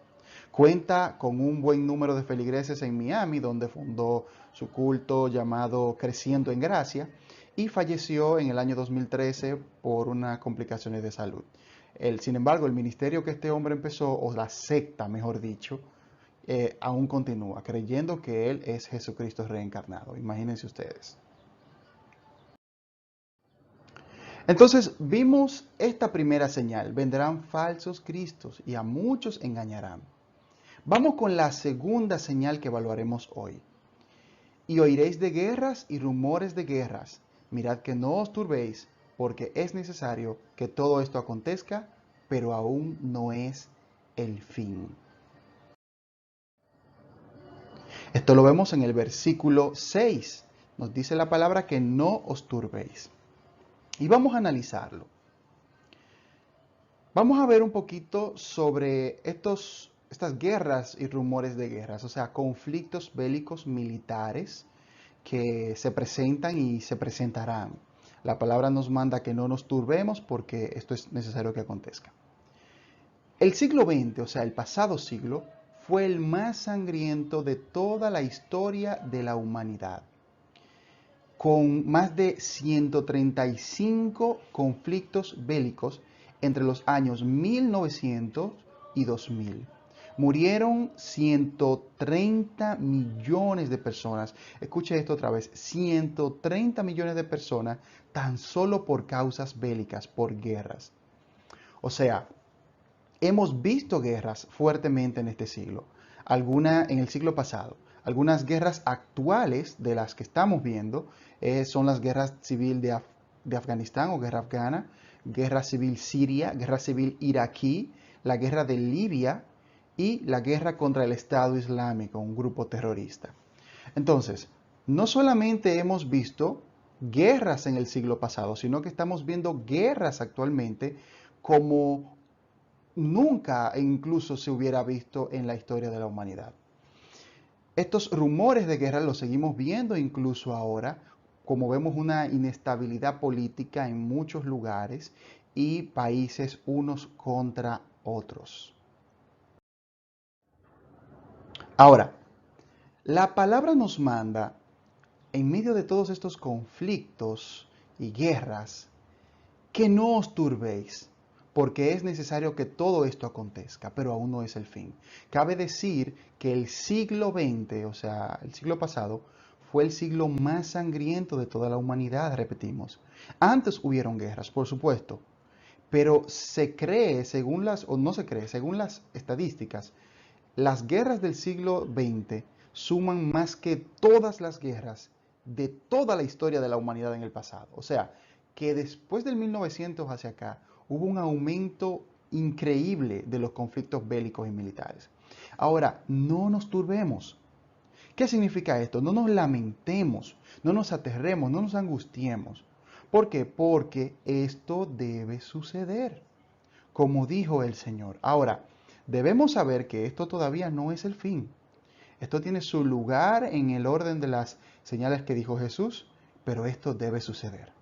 Cuenta con un buen número de feligreses en Miami, donde fundó su culto llamado Creciendo en Gracia, y falleció en el año 2013 por unas complicaciones de salud. Sin embargo, el ministerio que este hombre empezó, o la secta, mejor dicho, aún continúa, creyendo que Él es Jesucristo reencarnado. Imagínense ustedes. Entonces, vimos esta primera señal. Vendrán falsos cristos y a muchos engañarán. Vamos con la segunda señal que evaluaremos hoy. Y oiréis de guerras y rumores de guerras. Mirad que no os turbéis, porque es necesario que todo esto acontezca, pero aún no es el fin. Esto lo vemos en el versículo 6. Nos dice la palabra que no os turbéis. Y vamos a analizarlo. Vamos a ver un poquito sobre estas guerras y rumores de guerras, o sea, conflictos bélicos militares que se presentan y se presentarán. La palabra nos manda que no nos turbemos porque esto es necesario que acontezca. El siglo XX, o sea, el pasado siglo, fue el más sangriento de toda la historia de la humanidad, con más de 135 conflictos bélicos entre los años 1900 y 2000. Murieron 130 millones de personas. Escuche esto otra vez, 130 millones de personas tan solo por causas bélicas, por guerras. O sea, hemos visto guerras fuertemente en este siglo, alguna en el siglo pasado. Algunas guerras actuales de las que estamos viendo son las guerras civil de Afganistán o guerra afgana, guerra civil siria, guerra civil iraquí, la guerra de Libia y la guerra contra el Estado Islámico, un grupo terrorista. Entonces, no solamente hemos visto guerras en el siglo pasado, sino que estamos viendo guerras actualmente como nunca incluso se hubiera visto en la historia de la humanidad. Estos rumores de guerra los seguimos viendo incluso ahora, como vemos una inestabilidad política en muchos lugares y países unos contra otros. Ahora, la palabra nos manda, en medio de todos estos conflictos y guerras, que no os turbéis, porque es necesario que todo esto acontezca, pero aún no es el fin. Cabe decir que el siglo XX, o sea, el siglo pasado, fue el siglo más sangriento de toda la humanidad, repetimos. Antes hubieron guerras, por supuesto, pero se cree, según las estadísticas, las guerras del siglo XX suman más que todas las guerras de toda la historia de la humanidad en el pasado. O sea, que después del 1900 hacia acá, hubo un aumento increíble de los conflictos bélicos y militares. Ahora, no nos turbemos. ¿Qué significa esto? No nos lamentemos, no nos aterremos, no nos angustiemos. ¿Por qué? Porque esto debe suceder, como dijo el Señor. Ahora, debemos saber que esto todavía no es el fin. Esto tiene su lugar en el orden de las señales que dijo Jesús, pero esto debe suceder.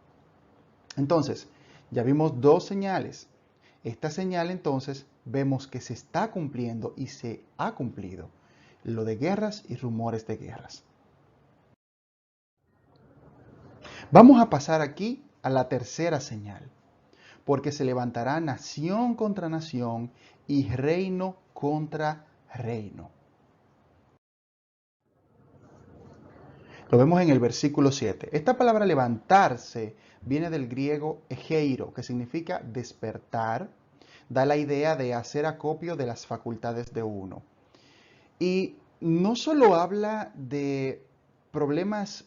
Entonces, ya vimos dos señales. Esta señal entonces vemos que se está cumpliendo y se ha cumplido. Lo de guerras y rumores de guerras. Vamos a pasar aquí a la tercera señal. Porque se levantará nación contra nación y reino contra reino. Lo vemos en el versículo 7. Esta palabra levantarse viene del griego egeiro, que significa despertar. Da la idea de hacer acopio de las facultades de uno. Y no solo habla de problemas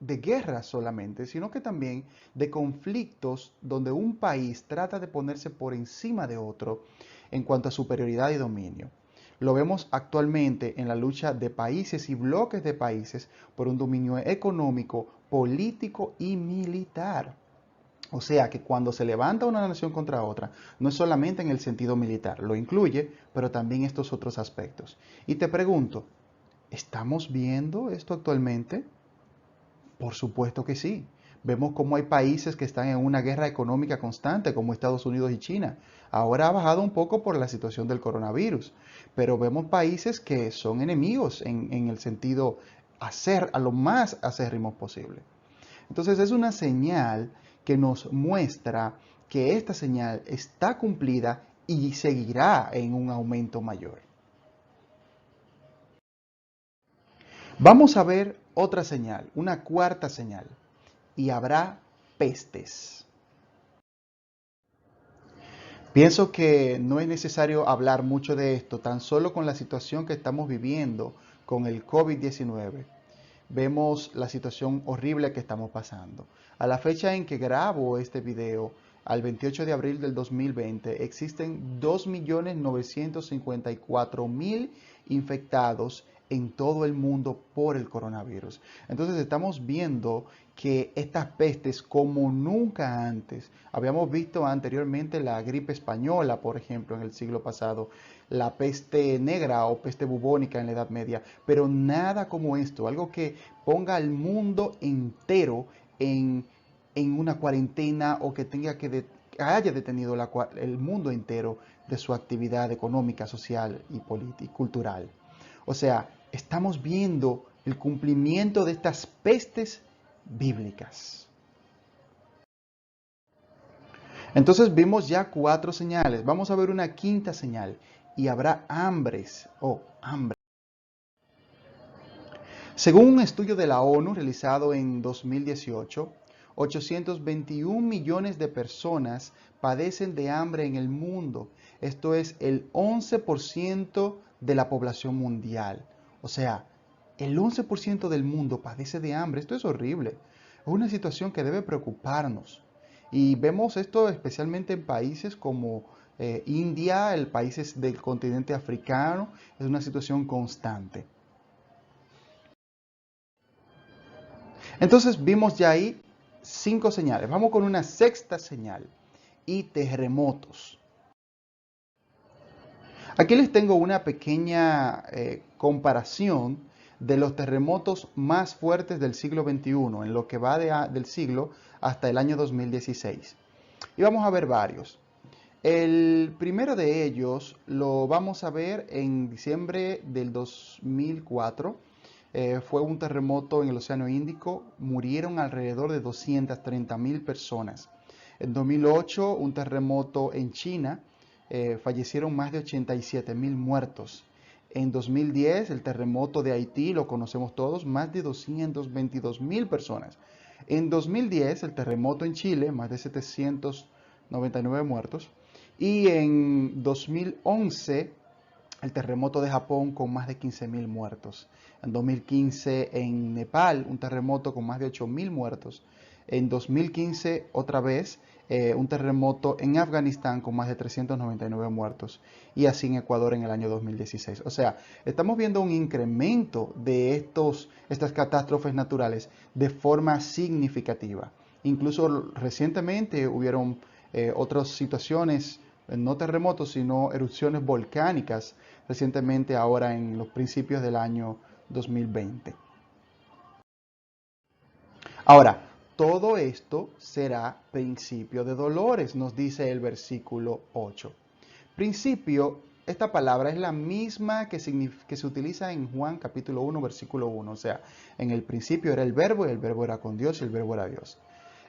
de guerra solamente, sino que también de conflictos donde un país trata de ponerse por encima de otro en cuanto a superioridad y dominio. Lo vemos actualmente en la lucha de países y bloques de países por un dominio económico, político y militar. O sea que cuando se levanta una nación contra otra, no es solamente en el sentido militar, lo incluye, pero también estos otros aspectos. Y te pregunto, ¿estamos viendo esto actualmente? Por supuesto que sí. Vemos cómo hay países que están en una guerra económica constante, como Estados Unidos y China. Ahora ha bajado un poco por la situación del coronavirus, pero vemos países que son enemigos en el sentido hacer a lo más acérrimos posible. Entonces es una señal que nos muestra que esta señal está cumplida y seguirá en un aumento mayor. Vamos a ver otra señal, una cuarta señal. Y habrá pestes. Pienso que no es necesario hablar mucho de esto, tan solo con la situación que estamos viviendo con el COVID-19. Vemos la situación horrible que estamos pasando. A la fecha en que grabo este video, al 28 de abril del 2020, existen 2.954.000 infectados en todo el mundo por el coronavirus. Entonces estamos viendo que estas pestes, como nunca antes, habíamos visto anteriormente la gripe española, por ejemplo, en el siglo pasado, la peste negra o peste bubónica en la Edad Media, pero nada como esto, algo que ponga al mundo entero en una cuarentena o que tenga que haya detenido el mundo entero de su actividad económica, social y política y cultural. O sea, estamos viendo el cumplimiento de estas pestes bíblicas. Entonces vimos ya 4 señales. Vamos a ver una quinta señal. Y habrá hambres hambre. Según un estudio de la ONU realizado en 2018, 821 millones de personas padecen de hambre en el mundo. Esto es el 11% de la población mundial. O sea, el 11% del mundo padece de hambre. Esto es horrible. Es una situación que debe preocuparnos. Y vemos esto especialmente en países como India, países del continente africano. Es una situación constante. Entonces vimos ya ahí 5 señales. Vamos con una sexta señal. Y terremotos. Aquí les tengo una pequeña comparación de los terremotos más fuertes del siglo XXI, en lo que va del siglo hasta el año 2016. Y vamos a ver varios. El primero de ellos lo vamos a ver en diciembre del 2004. Fue un terremoto en el Océano Índico. Murieron alrededor de 230,000 personas. En 2008, un terremoto en China. Fallecieron más de 87,000 muertos. En 2010, el terremoto de Haití, lo conocemos todos, más de 222,000 personas. En 2010, el terremoto en Chile, más de 799 muertos. Y en 2011, el terremoto de Japón con más de 15,000 muertos. En 2015, en Nepal, un terremoto con más de 8,000 muertos. En 2015, otra vez, un terremoto en Afganistán con más de 399 muertos. Y así en Ecuador en el año 2016. O sea, estamos viendo un incremento de estas catástrofes naturales de forma significativa. Incluso recientemente hubieron otras situaciones, no terremotos, sino erupciones volcánicas, recientemente ahora en los principios del año 2020. Ahora, todo esto será principio de dolores, nos dice el versículo 8. Principio, esta palabra es la misma que se utiliza en Juan capítulo 1, versículo 1. O sea, en el principio era el verbo y el verbo era con Dios y el verbo era Dios.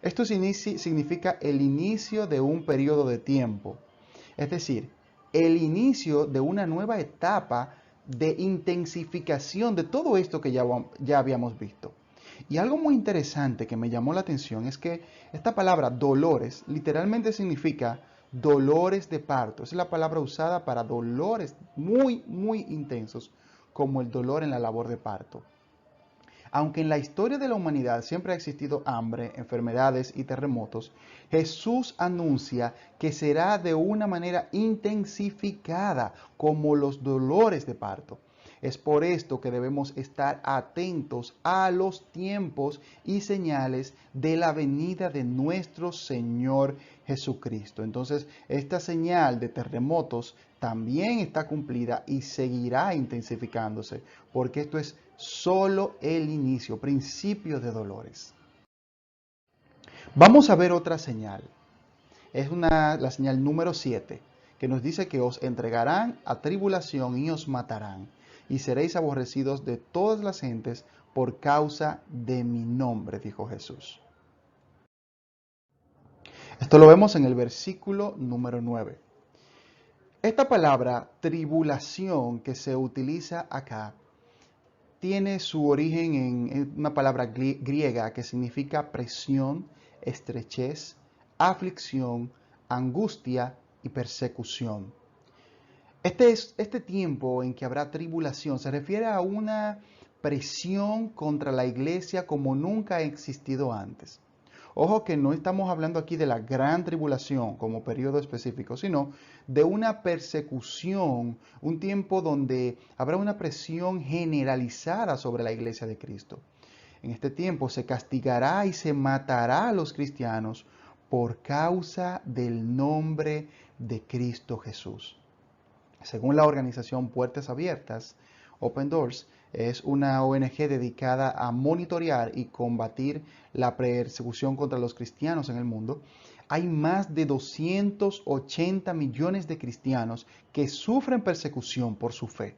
Esto significa el inicio de un periodo de tiempo. Es decir, el inicio de una nueva etapa de intensificación de todo esto que ya habíamos visto. Y algo muy interesante que me llamó la atención es que esta palabra dolores literalmente significa dolores de parto. Es la palabra usada para dolores muy, muy intensos, como el dolor en la labor de parto. Aunque en la historia de la humanidad siempre ha existido hambre, enfermedades y terremotos, Jesús anuncia que será de una manera intensificada como los dolores de parto. Es por esto que debemos estar atentos a los tiempos y señales de la venida de nuestro Señor Jesucristo. Entonces, esta señal de terremotos también está cumplida y seguirá intensificándose, porque esto es solo el inicio, principio de dolores. Vamos a ver otra señal. Es la señal número 7, que nos dice que os entregarán a tribulación y os matarán, y seréis aborrecidos de todas las gentes por causa de mi nombre, dijo Jesús. Esto lo vemos en el versículo número 9. Esta palabra tribulación que se utiliza acá tiene su origen en una palabra griega que significa presión, estrechez, aflicción, angustia y persecución. Este tiempo en que habrá tribulación se refiere a una presión contra la iglesia como nunca ha existido antes. Ojo que no estamos hablando aquí de la gran tribulación como periodo específico, sino de una persecución, un tiempo donde habrá una presión generalizada sobre la iglesia de Cristo. En este tiempo se castigará y se matará a los cristianos por causa del nombre de Cristo Jesús. Según la organización Puertas Abiertas, Open Doors es una ONG dedicada a monitorear y combatir la persecución contra los cristianos en el mundo. Hay más de 280 millones de cristianos que sufren persecución por su fe.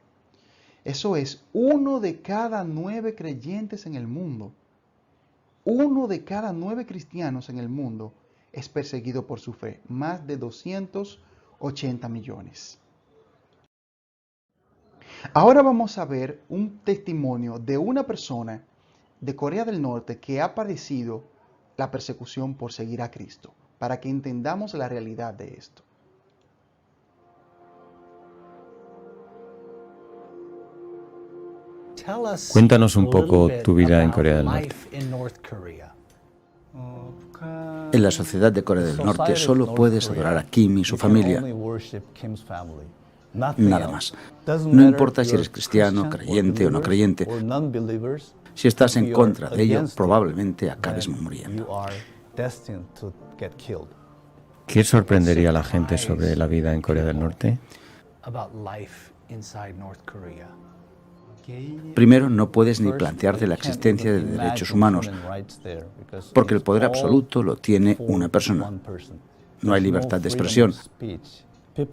Eso es 1 de cada 9 creyentes en el mundo. 1 de cada 9 cristianos en el mundo es perseguido por su fe. Más de 280 millones. Ahora vamos a ver un testimonio de una persona de Corea del Norte que ha padecido la persecución por seguir a Cristo, para que entendamos la realidad de esto. Cuéntanos un poco tu vida en Corea del Norte. En la sociedad de Corea del Norte solo puedes adorar a Kim y su familia. Nada más. No importa si eres cristiano, creyente o no creyente. Si estás en contra de ello, probablemente acabes muriendo. ¿Qué sorprendería a la gente sobre la vida en Corea del Norte? Primero, no puedes ni plantearte la existencia de derechos humanos, porque el poder absoluto lo tiene una persona. No hay libertad de expresión.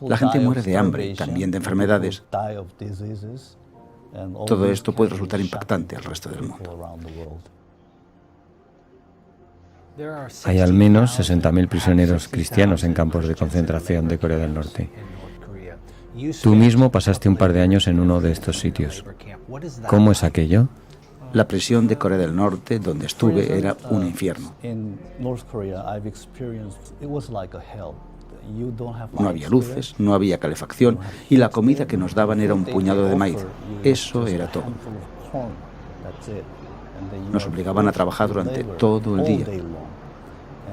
La gente muere de hambre y también de enfermedades. Todo esto puede resultar impactante al resto del mundo. Hay al menos 60.000 prisioneros cristianos en campos de concentración de Corea del Norte. Tú mismo pasaste un par de años en uno de estos sitios. ¿Cómo es aquello? La prisión de Corea del Norte, donde estuve, era un infierno. No había luces, no había calefacción y la comida que nos daban era un puñado de maíz. Eso era todo. Nos obligaban a trabajar durante todo el día.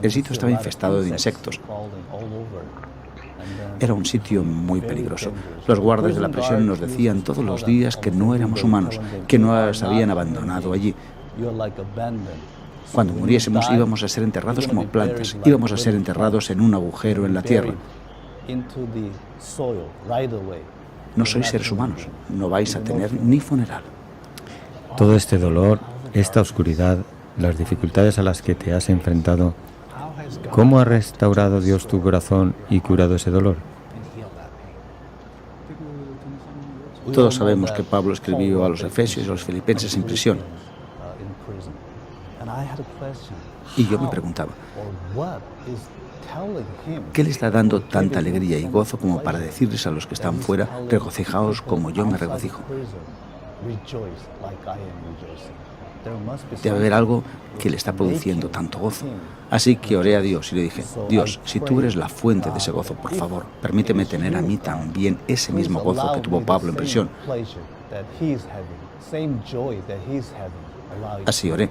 El sitio estaba infestado de insectos. Era un sitio muy peligroso. Los guardas de la prisión nos decían todos los días que no éramos humanos, que nos habían abandonado allí. Cuando muriésemos íbamos a ser enterrados como plantas, íbamos a ser enterrados en un agujero en la tierra. No sois seres humanos, no vais a tener ni funeral. Todo este dolor, esta oscuridad, las dificultades a las que te has enfrentado, ¿cómo ha restaurado Dios tu corazón y curado ese dolor? Todos sabemos que Pablo escribió a los efesios y a los filipenses en prisión. Y yo me preguntaba, ¿qué le está dando tanta alegría y gozo como para decirles a los que están fuera, regocijaos como yo me regocijo? Debe haber algo que le está produciendo tanto gozo. Así que oré a Dios y le dije, Dios, si tú eres la fuente de ese gozo, por favor, permíteme tener a mí también ese mismo gozo que tuvo Pablo en prisión. Así oré.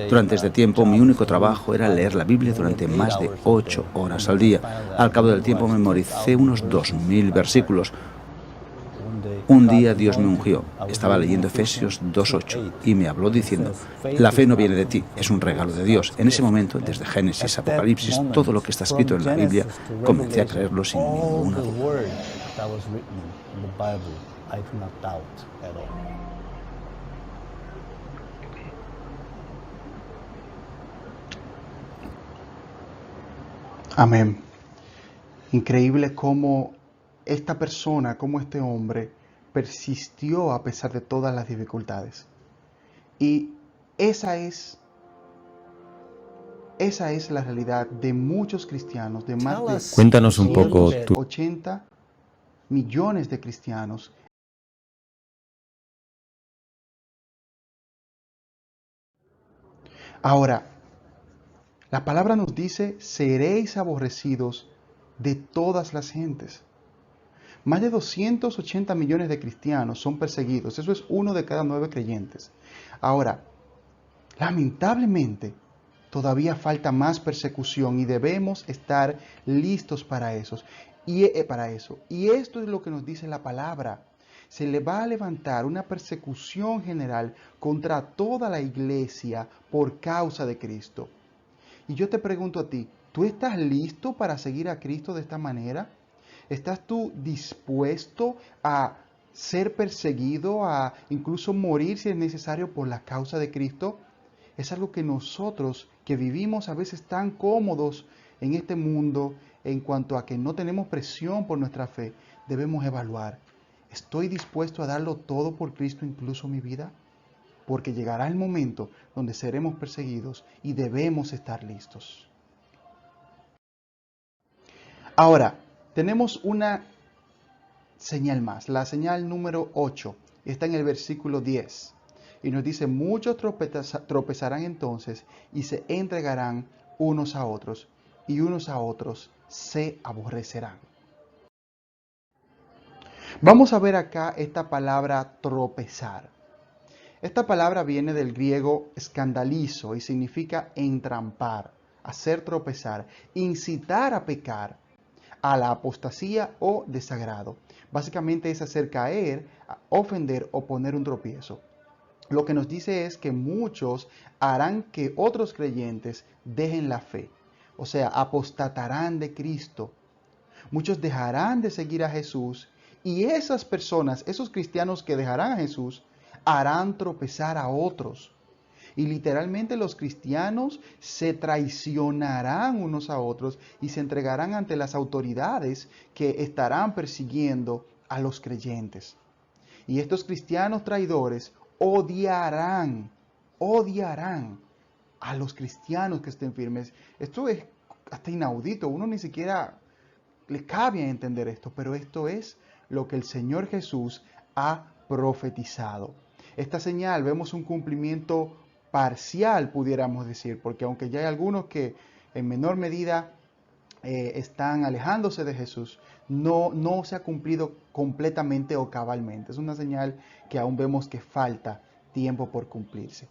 Durante este tiempo, mi único trabajo era leer la Biblia durante más de 8 horas al día. Al cabo del tiempo memoricé unos 2000 versículos. Un día Dios me ungió. Estaba leyendo Efesios 2:8 y me habló diciendo, la fe no viene de ti, es un regalo de Dios. En ese momento, desde Génesis, Apocalipsis, todo lo que está escrito en la Biblia, comencé a creerlo sin ninguna duda. Amén. Increíble cómo esta persona, cómo este hombre persistió a pesar de todas las dificultades. Y esa es la realidad de muchos cristianos, de más de Cuéntanos un poco tú. 80 millones de cristianos. Ahora, la palabra nos dice, seréis aborrecidos de todas las gentes. Más de 280 millones de cristianos son perseguidos. Eso es 1 de cada 9 creyentes. Ahora, lamentablemente, todavía falta más persecución y debemos estar listos para eso. para eso. Y esto es lo que nos dice la palabra. Se le va a levantar una persecución general contra toda la iglesia por causa de Cristo. Y yo te pregunto a ti, ¿tú estás listo para seguir a Cristo de esta manera? ¿Estás tú dispuesto a ser perseguido, a incluso morir si es necesario por la causa de Cristo? Es algo que nosotros que vivimos a veces tan cómodos en este mundo en cuanto a que no tenemos presión por nuestra fe, debemos evaluar. ¿Estoy dispuesto a darlo todo por Cristo, incluso mi vida? Porque llegará el momento donde seremos perseguidos y debemos estar listos. Ahora, tenemos una señal más, la señal número 8. Está en el versículo 10. Y nos dice, muchos tropezarán entonces y se entregarán unos a otros, y unos a otros se aborrecerán. Vamos a ver acá esta palabra tropezar. Esta palabra viene del griego escandalizo y significa entrampar, hacer tropezar, incitar a pecar, a la apostasía o desagrado. Básicamente es hacer caer, ofender o poner un tropiezo. Lo que nos dice es que muchos harán que otros creyentes dejen la fe, o sea, apostatarán de Cristo. Muchos dejarán de seguir a Jesús y esas personas, esos cristianos que dejarán a Jesús, harán tropezar a otros. Y literalmente los cristianos se traicionarán unos a otros y se entregarán ante las autoridades que estarán persiguiendo a los creyentes. Y estos cristianos traidores odiarán a los cristianos que estén firmes. Esto es hasta inaudito, uno ni siquiera le cabe entender esto, pero esto es lo que el Señor Jesús ha profetizado. Esta señal vemos un cumplimiento parcial, pudiéramos decir, porque aunque ya hay algunos que en menor medida están alejándose de Jesús, no se ha cumplido completamente o cabalmente. Es una señal que aún vemos que falta tiempo por cumplirse.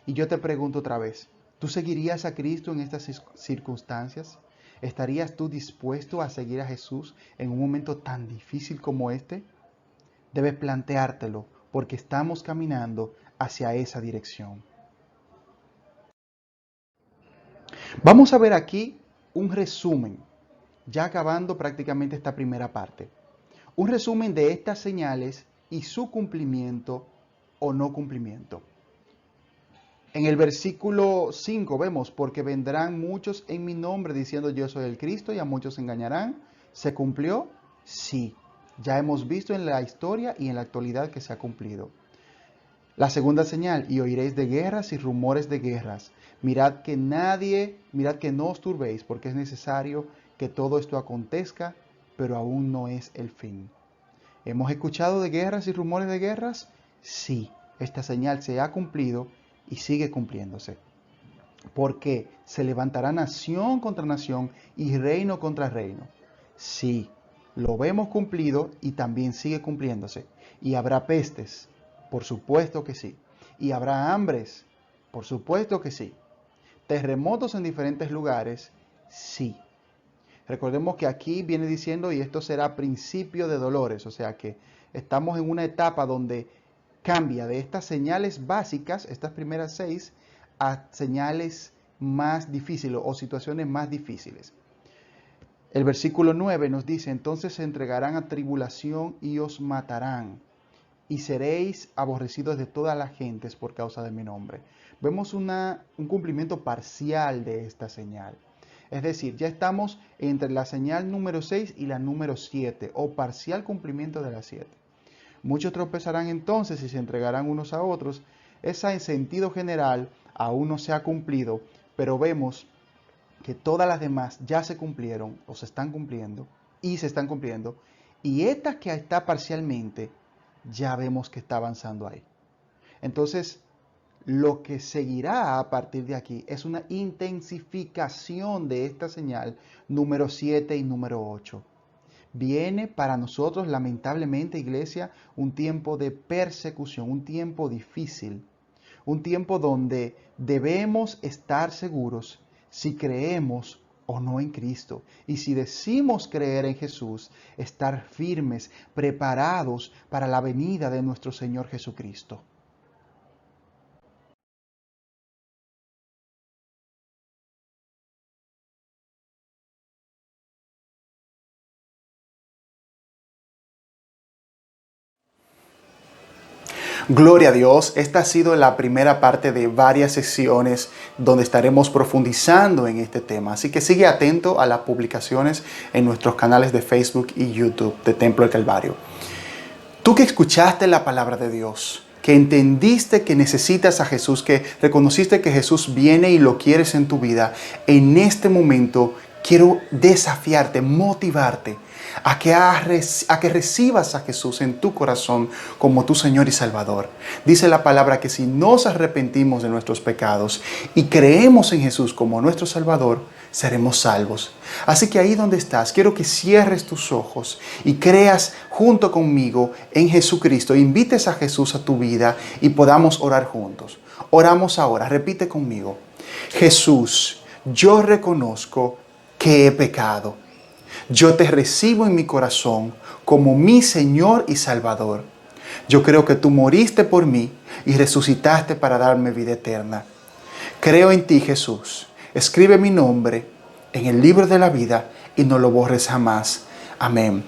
Y yo te pregunto otra vez, ¿tú seguirías a Cristo en estas circunstancias? ¿Estarías tú dispuesto a seguir a Jesús en un momento tan difícil como este? Debes planteártelo, porque estamos caminando hacia esa dirección. Vamos a ver aquí un resumen, ya acabando prácticamente esta primera parte. Un resumen de estas señales y su cumplimiento o no cumplimiento. En el versículo 5 vemos, porque vendrán muchos en mi nombre diciendo yo soy el Cristo y a muchos engañarán. ¿Se cumplió? Sí. Ya hemos visto en la historia y en la actualidad que se ha cumplido. La segunda señal, y oiréis de guerras y rumores de guerras. Mirad que no os turbéis, porque es necesario que todo esto acontezca, pero aún no es el fin. ¿Hemos escuchado de guerras y rumores de guerras? Sí, esta señal se ha cumplido y sigue cumpliéndose. Porque se levantará nación contra nación y reino contra reino. Sí, lo vemos cumplido y también sigue cumpliéndose. Y habrá pestes, por supuesto que sí. Y habrá hambres, por supuesto que sí. Terremotos en diferentes lugares, sí. Recordemos que aquí viene diciendo, y esto será principio de dolores, o sea que estamos en una etapa donde cambia de estas señales básicas, estas primeras 6, a señales más difíciles o situaciones más difíciles. El versículo 9 nos dice, entonces se entregarán a tribulación y os matarán, y seréis aborrecidos de todas las gentes por causa de mi nombre. Vemos un cumplimiento parcial de esta señal. Es decir, ya estamos entre la señal número 6 y la número 7, o parcial cumplimiento de la 7. Muchos tropezarán entonces y se entregarán unos a otros. Esa en sentido general aún no se ha cumplido, pero vemos que todas las demás ya se cumplieron o se están cumpliendo. Y esta que está parcialmente, ya vemos que está avanzando ahí. Entonces, lo que seguirá a partir de aquí es una intensificación de esta señal número 7 y número 8. Viene para nosotros, lamentablemente, iglesia, un tiempo de persecución, un tiempo difícil, un tiempo donde debemos estar seguros si creemos o no en Cristo. Y si decimos creer en Jesús, estar firmes, preparados para la venida de nuestro Señor Jesucristo. Gloria a Dios, esta ha sido la primera parte de varias sesiones donde estaremos profundizando en este tema. Así que sigue atento a las publicaciones en nuestros canales de Facebook y YouTube de Templo del Calvario. Tú que escuchaste la palabra de Dios, que entendiste que necesitas a Jesús, que reconociste que Jesús viene y lo quieres en tu vida, en este momento quiero desafiarte, motivarte a que recibas a Jesús en tu corazón como tu Señor y Salvador. Dice la palabra que si nos arrepentimos de nuestros pecados y creemos en Jesús como nuestro Salvador, seremos salvos. Así que ahí donde estás, quiero que cierres tus ojos y creas junto conmigo en Jesucristo. Invites a Jesús a tu vida y podamos orar juntos. Oramos ahora, repite conmigo. Jesús, yo reconozco que he pecado. Yo te recibo en mi corazón como mi Señor y Salvador. Yo creo que tú moriste por mí y resucitaste para darme vida eterna. Creo en ti, Jesús. Escribe mi nombre en el libro de la vida y no lo borres jamás. Amén.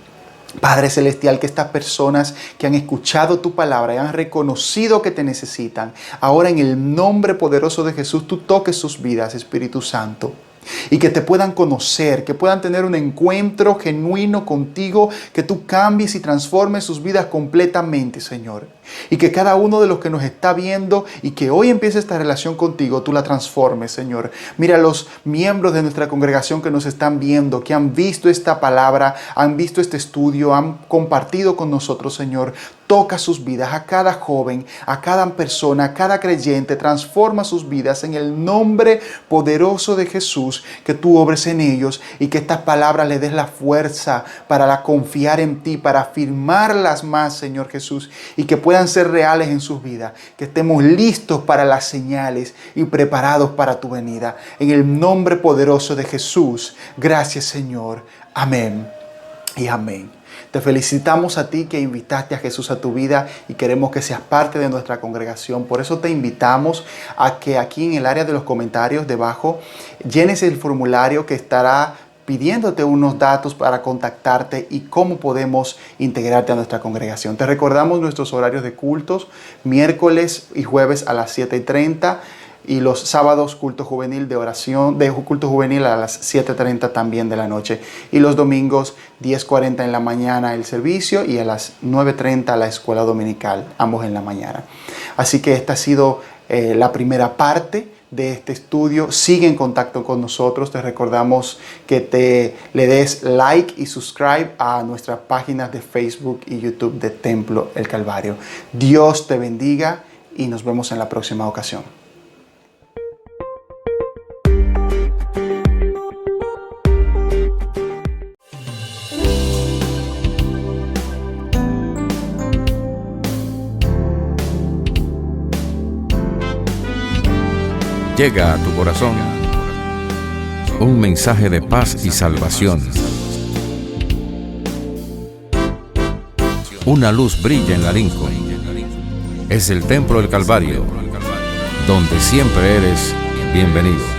Padre Celestial, que estas personas que han escuchado tu palabra y han reconocido que te necesitan, ahora en el nombre poderoso de Jesús, tú toques sus vidas, Espíritu Santo. Y que te puedan conocer, que puedan tener un encuentro genuino contigo, que tú cambies y transformes sus vidas completamente, Señor. Y que cada uno de los que nos está viendo y que hoy empiece esta relación contigo, tú la transformes, Señor. Mira a los miembros de nuestra congregación que nos están viendo, que han visto esta palabra, han visto este estudio, han compartido con nosotros, Señor. Toca sus vidas, a cada joven, a cada persona, a cada creyente. Transforma sus vidas en el nombre poderoso de Jesús. Que tú obres en ellos y que estas palabras les des la fuerza para confiar en ti, para afirmarlas más, Señor Jesús. Y que puedan ser reales en sus vidas. Que estemos listos para las señales y preparados para tu venida. En el nombre poderoso de Jesús. Gracias, Señor. Amén y amén. Te felicitamos a ti que invitaste a Jesús a tu vida y queremos que seas parte de nuestra congregación. Por eso te invitamos a que aquí en el área de los comentarios debajo llenes el formulario que estará pidiéndote unos datos para contactarte y cómo podemos integrarte a nuestra congregación. Te recordamos nuestros horarios de cultos, miércoles y jueves a las 7:30. Y los sábados culto juvenil de oración, de culto juvenil a las 7:30 también de la noche. Y los domingos 10:40 en la mañana el servicio y a las 9:30 la escuela dominical, ambos en la mañana. Así que esta ha sido la primera parte de este estudio. Sigue en contacto con nosotros. Te recordamos que le des like y subscribe a nuestras páginas de Facebook y YouTube de Templo El Calvario. Dios te bendiga y nos vemos en la próxima ocasión. Llega a tu corazón un mensaje de paz y salvación. Una luz brilla en la Lincoln. Es el Templo del Calvario, donde siempre eres bienvenido.